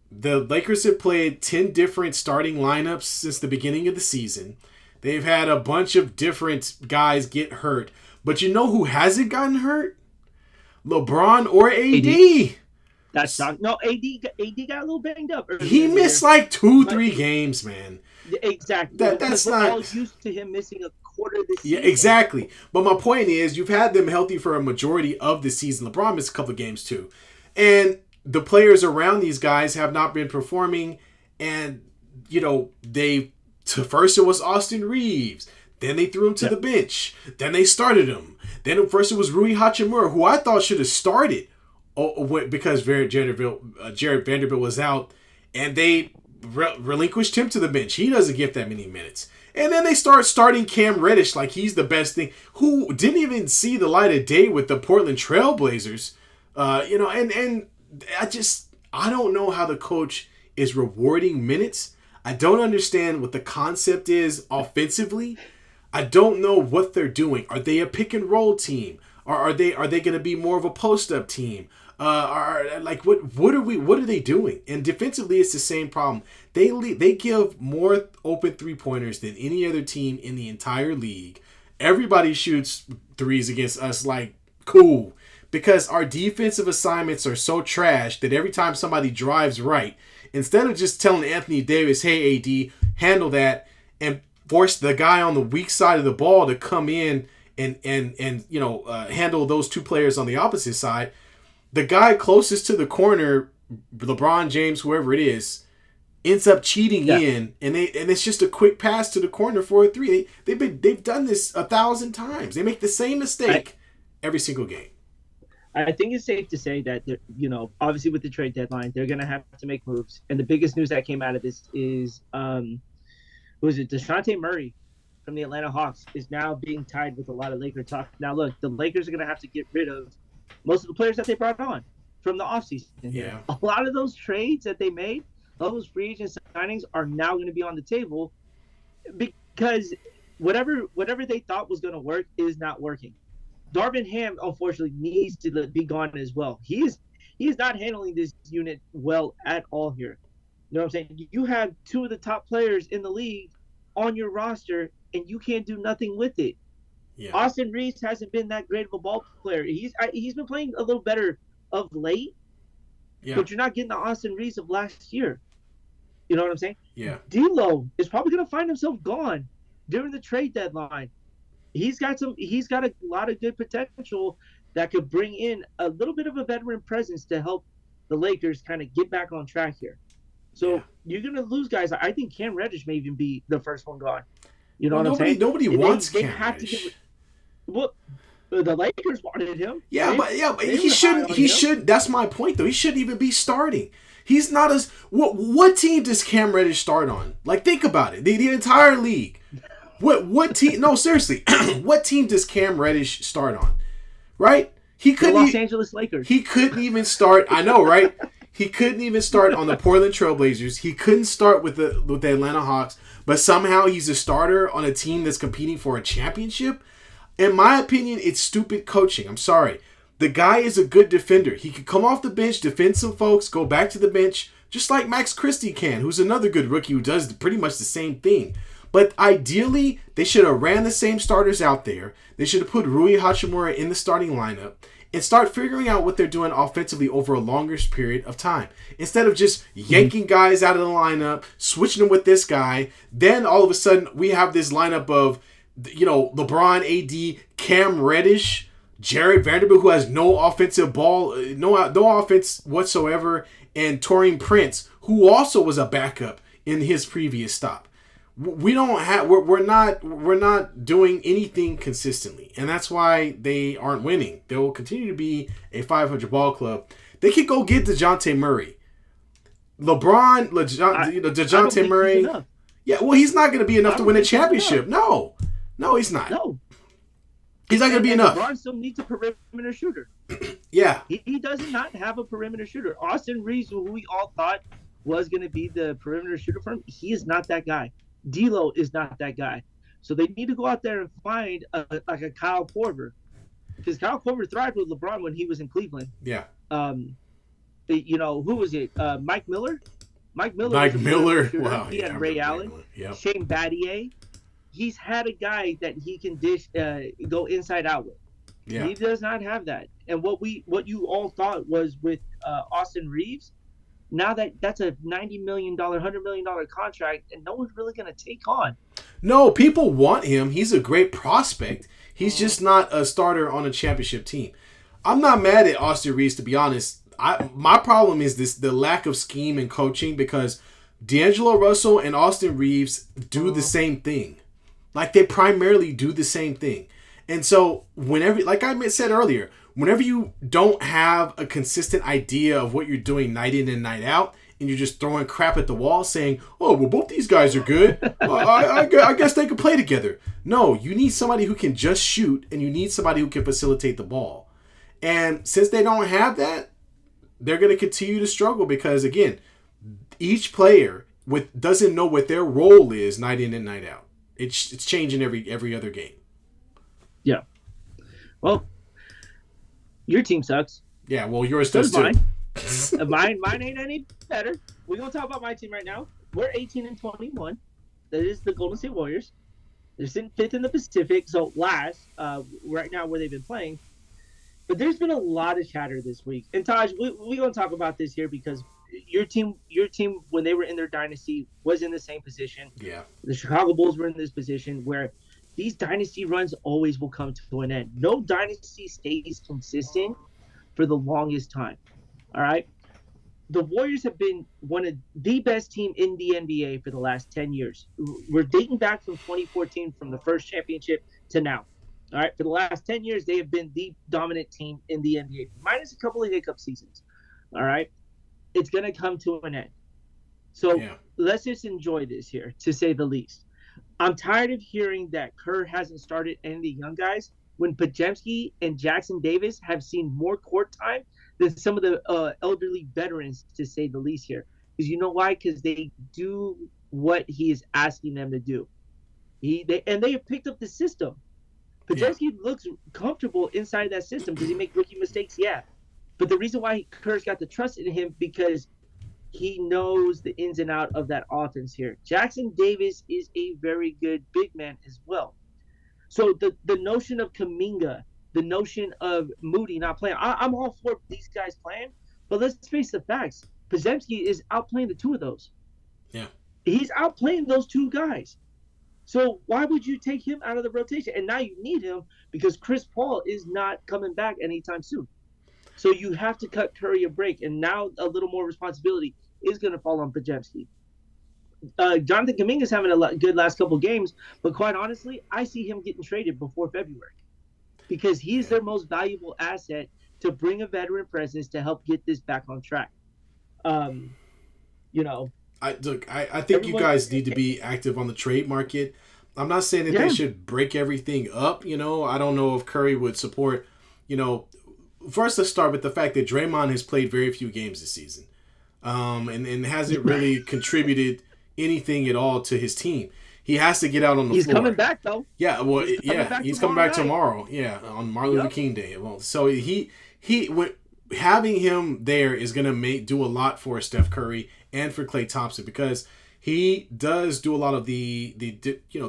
The Lakers have played 10 different starting lineups since the beginning of the season. They've had a bunch of different guys get hurt. But you know who hasn't gotten hurt? LeBron or AD. That's not, no, AD got a little banged up. He missed like 2-3 games, man. Exactly. That's not. We're all used to him missing a quarter of the season. Yeah, exactly. But my point is, you've had them healthy for a majority of the season. LeBron missed a couple of games too. And the players around these guys have not been performing. And, you know, first it was Austin Reeves. Then they threw him to the bench. Then they started him. Then first it was Rui Hachimura, who I thought should have started because Jared Vanderbilt was out. And they relinquished him to the bench. He doesn't get that many minutes. And then they start starting Cam Reddish like he's the best thing, who didn't even see the light of day with the Portland Trailblazers. And I don't know how the coach is rewarding minutes. I don't understand what the concept is offensively. I don't know what they're doing. Are they a pick and roll team? Or are they going to be more of a post up team? Are like what are they doing? And defensively, it's the same problem. They give more open 3-pointers than any other team in the entire league. Everybody shoots threes against us like cool because our defensive assignments are so trash that every time somebody drives right, instead of just telling Anthony Davis, "Hey AD, handle that," and force the guy on the weak side of the ball to come in and handle those two players on the opposite side. The guy closest to the corner, LeBron James, whoever it is, ends up cheating in, and it's just a quick pass to the corner for a three. They've done this 1,000 times. They make the same mistake every single game. I think it's safe to say that obviously with the trade deadline, they're going to have to make moves. And the biggest news that came out of this is who is it? DeJounte Murray from the Atlanta Hawks is now being tied with a lot of Laker talk. Now look, the Lakers are going to have to get rid of most of the players that they brought on from the offseason. Yeah. A lot of those trades that they made, those free agent signings are now going to be on the table because whatever they thought was going to work is not working. Darvin Ham, unfortunately, needs to be gone as well. He is not handling this unit well at all here. You know what I'm saying? You have two of the top players in the league on your roster, and you can't do nothing with it. Yeah. Austin Reeves hasn't been that great of a ball player. He's been playing a little better of late, but you're not getting the Austin Reeves of last year. You know what I'm saying? Yeah. D'Lo is probably going to find himself gone during the trade deadline. He's got a lot of good potential that could bring in a little bit of a veteran presence to help the Lakers kind of get back on track here. So you're going to lose guys. I think Cam Reddish may even be the first one gone. You know what I'm saying? Nobody wants Cam Reddish. Well, the Lakers wanted him. Yeah, but he shouldn't. That's my point, though. He shouldn't even be starting. He's not as what team does Cam Reddish start on? Like, think about it. The entire league. What team? No, seriously. What team does Cam Reddish start on? Right? The Los Angeles Lakers. He couldn't even start. I know, right? He couldn't even start on the Portland Trailblazers. He couldn't start with the Atlanta Hawks. But somehow he's a starter on a team that's competing for a championship. In my opinion, it's stupid coaching. I'm sorry. The guy is a good defender. He could come off the bench, defend some folks, go back to the bench, just like Max Christie can, who's another good rookie who does pretty much the same thing. But ideally, they should have ran the same starters out there. They should have put Rui Hachimura in the starting lineup and start figuring out what they're doing offensively over a longer period of time. Instead of just yanking guys out of the lineup, switching them with this guy, then all of a sudden we have this lineup of LeBron, AD, Cam Reddish, Jared Vanderbilt, who has no offensive ball, no offense whatsoever, and Taurean Prince, who also was a backup in his previous stop. We're not doing anything consistently, and that's why they aren't winning. They will continue to be a 500 ball club. They could go get DeJounte Murray, DeJounte Murray. Yeah, well, he's not going to be enough to win a championship. No, he's not. No, he's not going to be enough. LeBron still needs a perimeter shooter. Yeah, he does not have a perimeter shooter. Austin Reeves, who we all thought was going to be the perimeter shooter for him, he is not that guy. D'Lo is not that guy. So they need to go out there and find a Kyle Korver. Because Kyle Korver thrived with LeBron when he was in Cleveland. Yeah. Who was it? Mike Miller? Mike Miller. Wow. He had Ray Allen. Yep. Shane Battier. He's had a guy that he can go inside out with. Yeah. He does not have that. And what you all thought was with Austin Reeves, now that's a $90 million, $100 million contract, and no one's really going to take on. No, people want him. He's a great prospect. He's just not a starter on a championship team. I'm not mad at Austin Reeves, to be honest. My problem is the lack of scheme and coaching, because D'Angelo Russell and Austin Reeves do the same thing. Like, they primarily do the same thing. And so whenever, like I said earlier, whenever you don't have a consistent idea of what you're doing night in and night out, and you're just throwing crap at the wall saying, oh, well, both these guys are good. I guess they could play together. No, you need somebody who can just shoot, and you need somebody who can facilitate the ball. And since they don't have that, they're going to continue to struggle because, again, each player doesn't know what their role is night in and night out. It's changing every other game. Yeah. Well, your team sucks. Yeah, well, yours So does does too. mine. Mine ain't any better. We're gonna talk about my team right now. We're 18-21. That is the Golden State Warriors. They're sitting fifth in the Pacific, so last right now where they've been playing. But there's been a lot of chatter this week. And Taj, we're gonna talk about this here because your team when they were in their dynasty was in the same position. Yeah. The Chicago Bulls were in this position where these dynasty runs always will come to an end. No dynasty stays consistent for the longest time. All right. The Warriors have been one of the best team in the NBA for the last 10 years. We're dating back from 2014 from the first championship to now. All right. For the last 10 years, they have been the dominant team in the NBA, minus a couple of hiccup seasons. All right. It's going to come to an end. So let's just enjoy this here, to say the least. I'm tired of hearing that Kerr hasn't started any of the young guys when Podziemski and Jackson Davis have seen more court time than some of the elderly veterans, to say the least here. Because you know why? Because they do what he is asking them to do. They have picked up the system. Podziemski looks comfortable inside that system. Does he make rookie mistakes? Yeah. But the reason why Kerr's got the trust in him because he knows the ins and out of that offense here. Jackson Davis is a very good big man as well. So the notion of Kuminga, the notion of Moody not playing, I'm all for these guys playing, but let's face the facts. Podziemski is outplaying the two of those. Yeah. He's outplaying those two guys. So why would you take him out of the rotation? And now you need him because Chris Paul is not coming back anytime soon. So you have to cut Curry a break, and now a little more responsibility is going to fall on Podziemski. Jonathan Kuminga's having a good last couple games, but quite honestly, I see him getting traded before February because he's their most valuable asset to bring a veteran presence to help get this back on track. I think you guys need to be active on the trade market. I'm not saying that they should break everything up. I don't know if Curry would support. First, let's start with the fact that Draymond has played very few games this season, and hasn't really contributed anything at all to his team. He has to get out on the floor. He's coming back though. Yeah, well, he's coming back tomorrow. Yeah, on Martin Luther King Day. Well, so having him there is going to do a lot for Steph Curry and for Klay Thompson because he does do a lot of the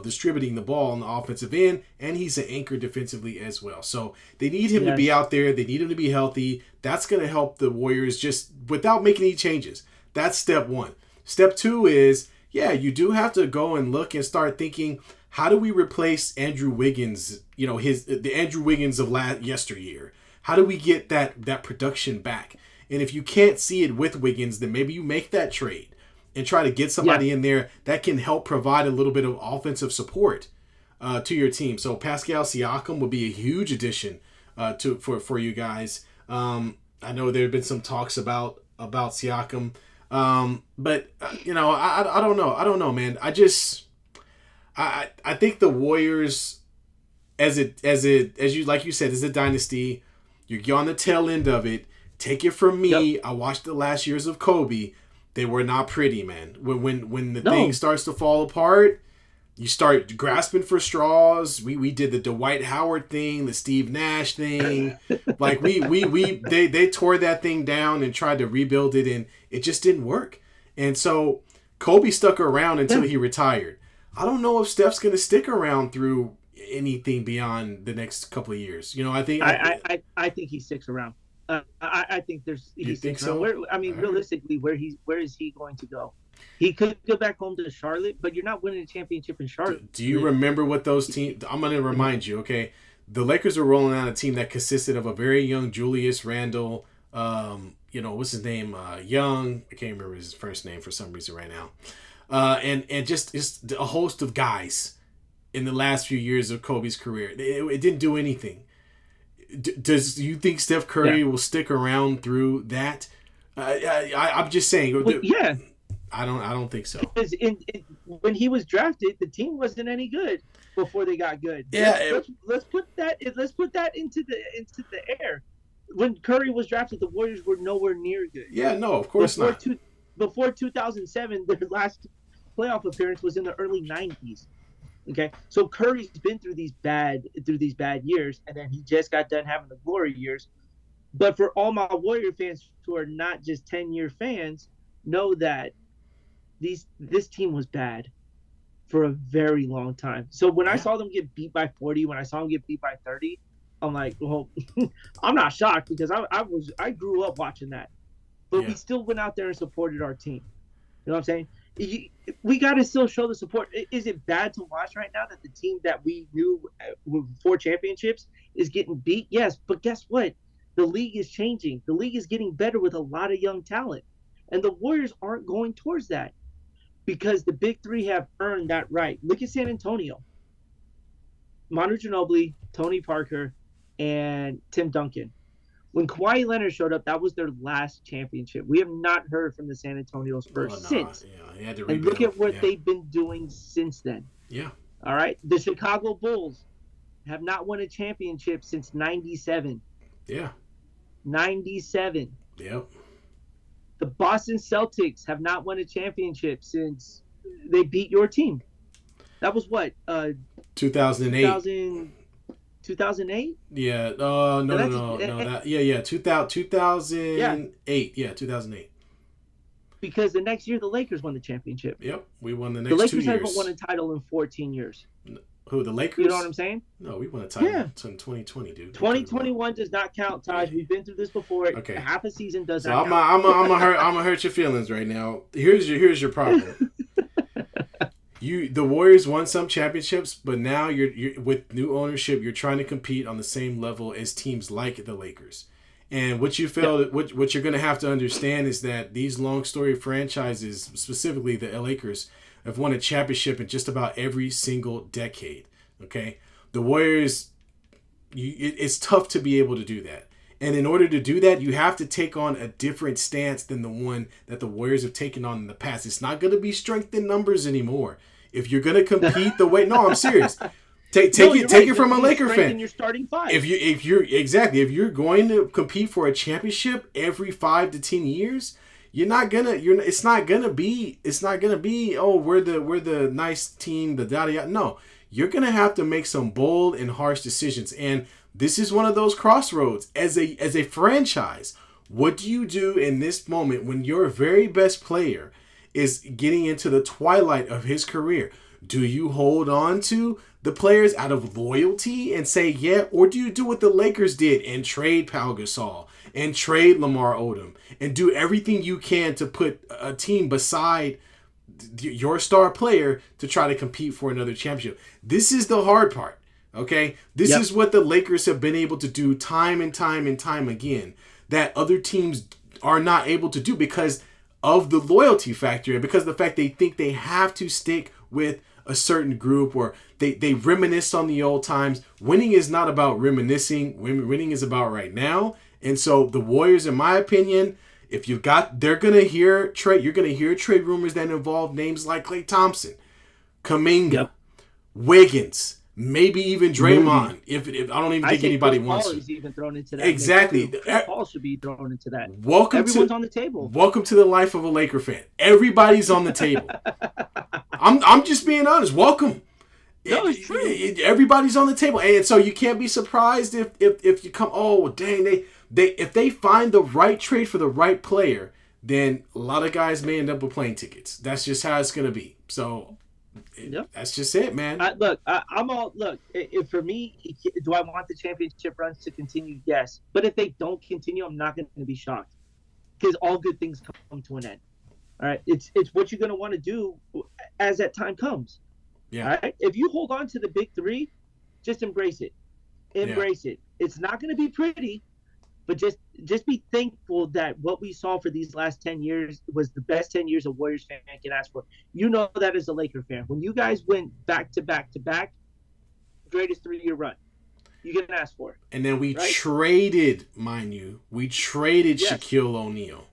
distributing the ball on the offensive end, and he's an anchor defensively as well. So they need him to be out there. They need him to be healthy. That's going to help the Warriors just without making any changes. That's step one. Step two is, you do have to go and look and start thinking, how do we replace Andrew Wiggins, the Andrew Wiggins of yesteryear? How do we get that production back? And if you can't see it with Wiggins, then maybe you make that trade and try to get somebody in there that can help provide a little bit of offensive support to your team. So Pascal Siakam would be a huge addition for you guys. I know there have been some talks about Siakam, but I don't know. I don't know, man. I think the Warriors, as you like you said, is a dynasty. You're on the tail end of it. Take it from me. I watched the last years of Kobe. They were not pretty, man. When the thing starts to fall apart, you start grasping for straws. We did the Dwight Howard thing, the Steve Nash thing. Like they tore that thing down and tried to rebuild it, and it just didn't work. And so Kobe stuck around until he retired. I don't know if Steph's going to stick around through anything beyond the next couple of years. I think I think he sticks around. I think You think so? Realistically, where is he going to go? He could go back home to Charlotte, but you're not winning a championship in Charlotte. Do you remember what those teams? I'm going to remind you. Okay, the Lakers were rolling out a team that consisted of a very young Julius Randle. What's his name? Young. I can't remember his first name for some reason right now. And just a host of guys in the last few years of Kobe's career. It didn't do anything. Do you think Steph Curry will stick around through that? I'm just saying. I don't think so. Because when he was drafted, the team wasn't any good before they got good. Yeah, let's put that into the air. When Curry was drafted, the Warriors were nowhere near good. Yeah, no, of course not. Before 2007, their last playoff appearance was in the early 90s. Okay, so Curry's been through these bad years, and then he just got done having the glory years. But for all my Warrior fans who are not just 10-year fans, know that this team was bad for a very long time. So when I Yeah. saw them get beat by 40, when I saw them get beat by 30, I'm like, well, I'm not shocked because I grew up watching that. But we Yeah. still went out there and supported our team. You know what I'm saying? We got to still show the support. Is it bad to watch right now that the team that we knew with 4 championships is getting beat? Yes, but guess what? The league is changing. The league is getting better with a lot of young talent. And the Warriors aren't going towards that because the big three have earned that right. Look at San Antonio. Manu Ginobili, Tony Parker, and Tim Duncan. When Kawhi Leonard showed up, that was their last championship. We have not heard from the San Antonio Spurs Oh no. since. Yeah. He had to And look rebuild. at what Yeah. they've been doing since then. Yeah. All right. The Chicago Bulls have not won a championship since 97. Yeah. 97. Yep. The Boston Celtics have not won a championship since they beat your team. That was what? 2008. 2008? Yeah. No. That. Yeah. 2008. Yeah. 2008. Because the next year the Lakers won the championship. Yep. We won the The next 2 Lakers years. haven't won a title in 14 years. Who, the Lakers? You know what I'm saying? No, we won a title Yeah. in 2020, dude. 2021 does not count, Taj. We've been through this before. Okay. Half a season does So not I'm count. gonna hurt your feelings right now. Here's your problem. The Warriors won some championships, but now you're with new ownership. You're trying to compete on the same level as teams like the Lakers. And what you feel, what you're going to have to understand is that these long story franchises, specifically the Lakers, have won a championship in just about every single decade. Okay, the Warriors, it's tough to be able to do that. And in order to do that, you have to take on a different stance than the one that the Warriors have taken on in the past. It's not going to be strength in numbers anymore. If you're going to compete the way, no, I'm serious. Take it from a Laker fan. Your starting five. If you're going to compete for a championship every 5 to 10 years, it's not gonna be oh, we're the nice team, the da. No, you're gonna have to make some bold and harsh decisions, and this is one of those crossroads as a franchise. What do you do in this moment when your very best player is getting into the twilight of his career? Do you hold on to the players out of loyalty and say, yeah, or do you do what the Lakers did and trade Pau Gasol and trade Lamar Odom and do everything you can to put a team beside your star player to try to compete for another championship? This is the hard part, okay? This is what the Lakers have been able to do time and time and time again that other teams are not able to do because of the loyalty factor and because of the fact they think they have to stick with a certain group or they reminisce on the old times. Winning is not about reminiscing. Winning is about right now. And so the Warriors, in my opinion, you're going to hear trade rumors that involve names like Klay Thompson, Kuminga, Wiggins, maybe even Draymond. If I don't even think anybody wants to. Paul is even thrown into that. Exactly. Paul should be thrown into that. Everyone's on the table. Welcome to the life of a Laker fan. Everybody's on the table. I'm just being honest. Welcome. No, it's true. Everybody's on the table, and so you can't be surprised if you come. Oh, dang! If they find the right trade for the right player, then a lot of guys may end up with plane tickets. That's just how it's gonna be. So. That's just it, man. I'm all look. If for me, do I want the championship runs to continue? Yes, but if they don't continue, I'm not going to be shocked because all good things come to an end. All right, it's what you're going to want to do as that time comes. Yeah. All right. If you hold on to the big three, just embrace it. Embrace it. It's not going to be pretty, but just be thankful that what we saw for these last 10 years was the best 10 years a Warriors fan can ask for. You know that as a Laker fan. When you guys went back to back to back, greatest 3-year run, you can ask for it. And then we traded, mind you, Shaquille O'Neal.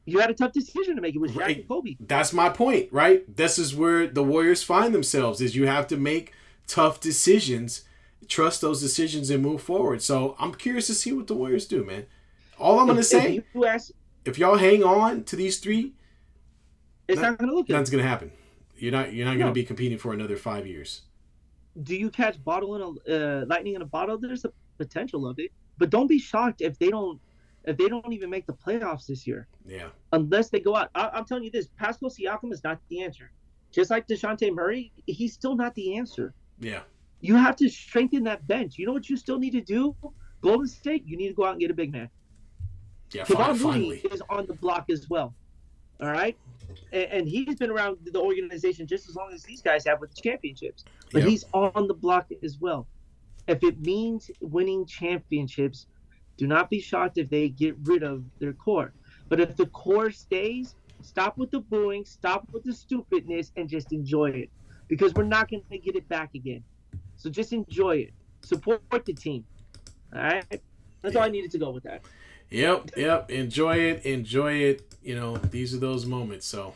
You had a tough decision to make. It was Shaq and Kobe. That's my point, right? This is where the Warriors find themselves, is you have to make tough decisions, trust those decisions, and move forward. So I'm curious to see what the Warriors do, man. All I'm going to say, if y'all hang on to these three, it's not going to look good. Nothing's going to happen. You're not going to be competing for another 5 years. Do you catch lightning in a bottle? There's a potential of it. But don't be shocked if they don't even make the playoffs this year. Yeah. Unless they go out. I'm telling you this, Pascal Siakam is not the answer. Just like DeJounte Murray, he's still not the answer. Yeah. You have to strengthen that bench. You know what you still need to do? Golden State, you need to go out and get a big man. Yeah. Kevon Finally. Looney is on the block as well. All right? And he's been around the organization just as long as these guys have with the championships. But he's on the block as well. If it means winning championships, do not be shocked if they get rid of their core. But if the core stays, stop with the booing, stop with the stupidness, and just enjoy it. Because we're not going to get it back again. So just enjoy it. Support the team. All right? That's all I needed to go with that. Yep. Enjoy it. You know, these are those moments. So,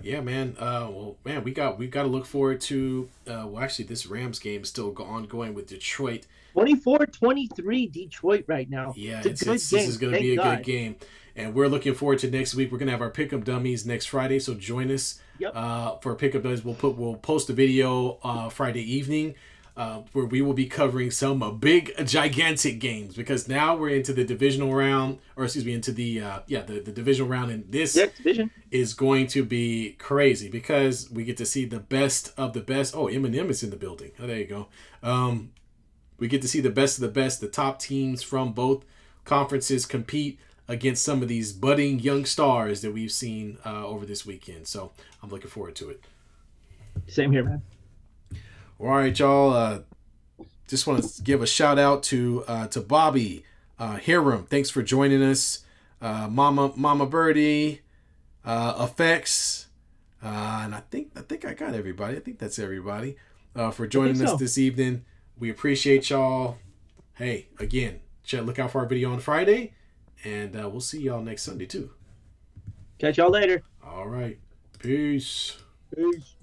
yeah, man. Well, man, we got to look forward to. Well, actually, this Rams game is still ongoing with Detroit. 24-23 Detroit right now. Yeah, this is going to be a good game, and we're looking forward to next week. We're going to have our pick'em dummies next Friday, so join us for pick'em dummies. We'll post a video Friday evening. Where we will be covering some big, gigantic games, because now we're into the divisional round, into the divisional round, and this is going to be crazy because we get to see the best of the best. Oh, Eminem is in the building. Oh, there you go. We get to see the best of the best, the top teams from both conferences compete against some of these budding young stars that we've seen over this weekend. So I'm looking forward to it. Same here, man. All right, y'all. Just want to give a shout out to Bobby Hiram. Thanks for joining us, Mama Birdie, Effects, and I think I got everybody. I think that's everybody for joining us this evening. We appreciate y'all. Hey, again, look out for our video on Friday, and we'll see y'all next Sunday too. Catch y'all later. All right, peace. Peace.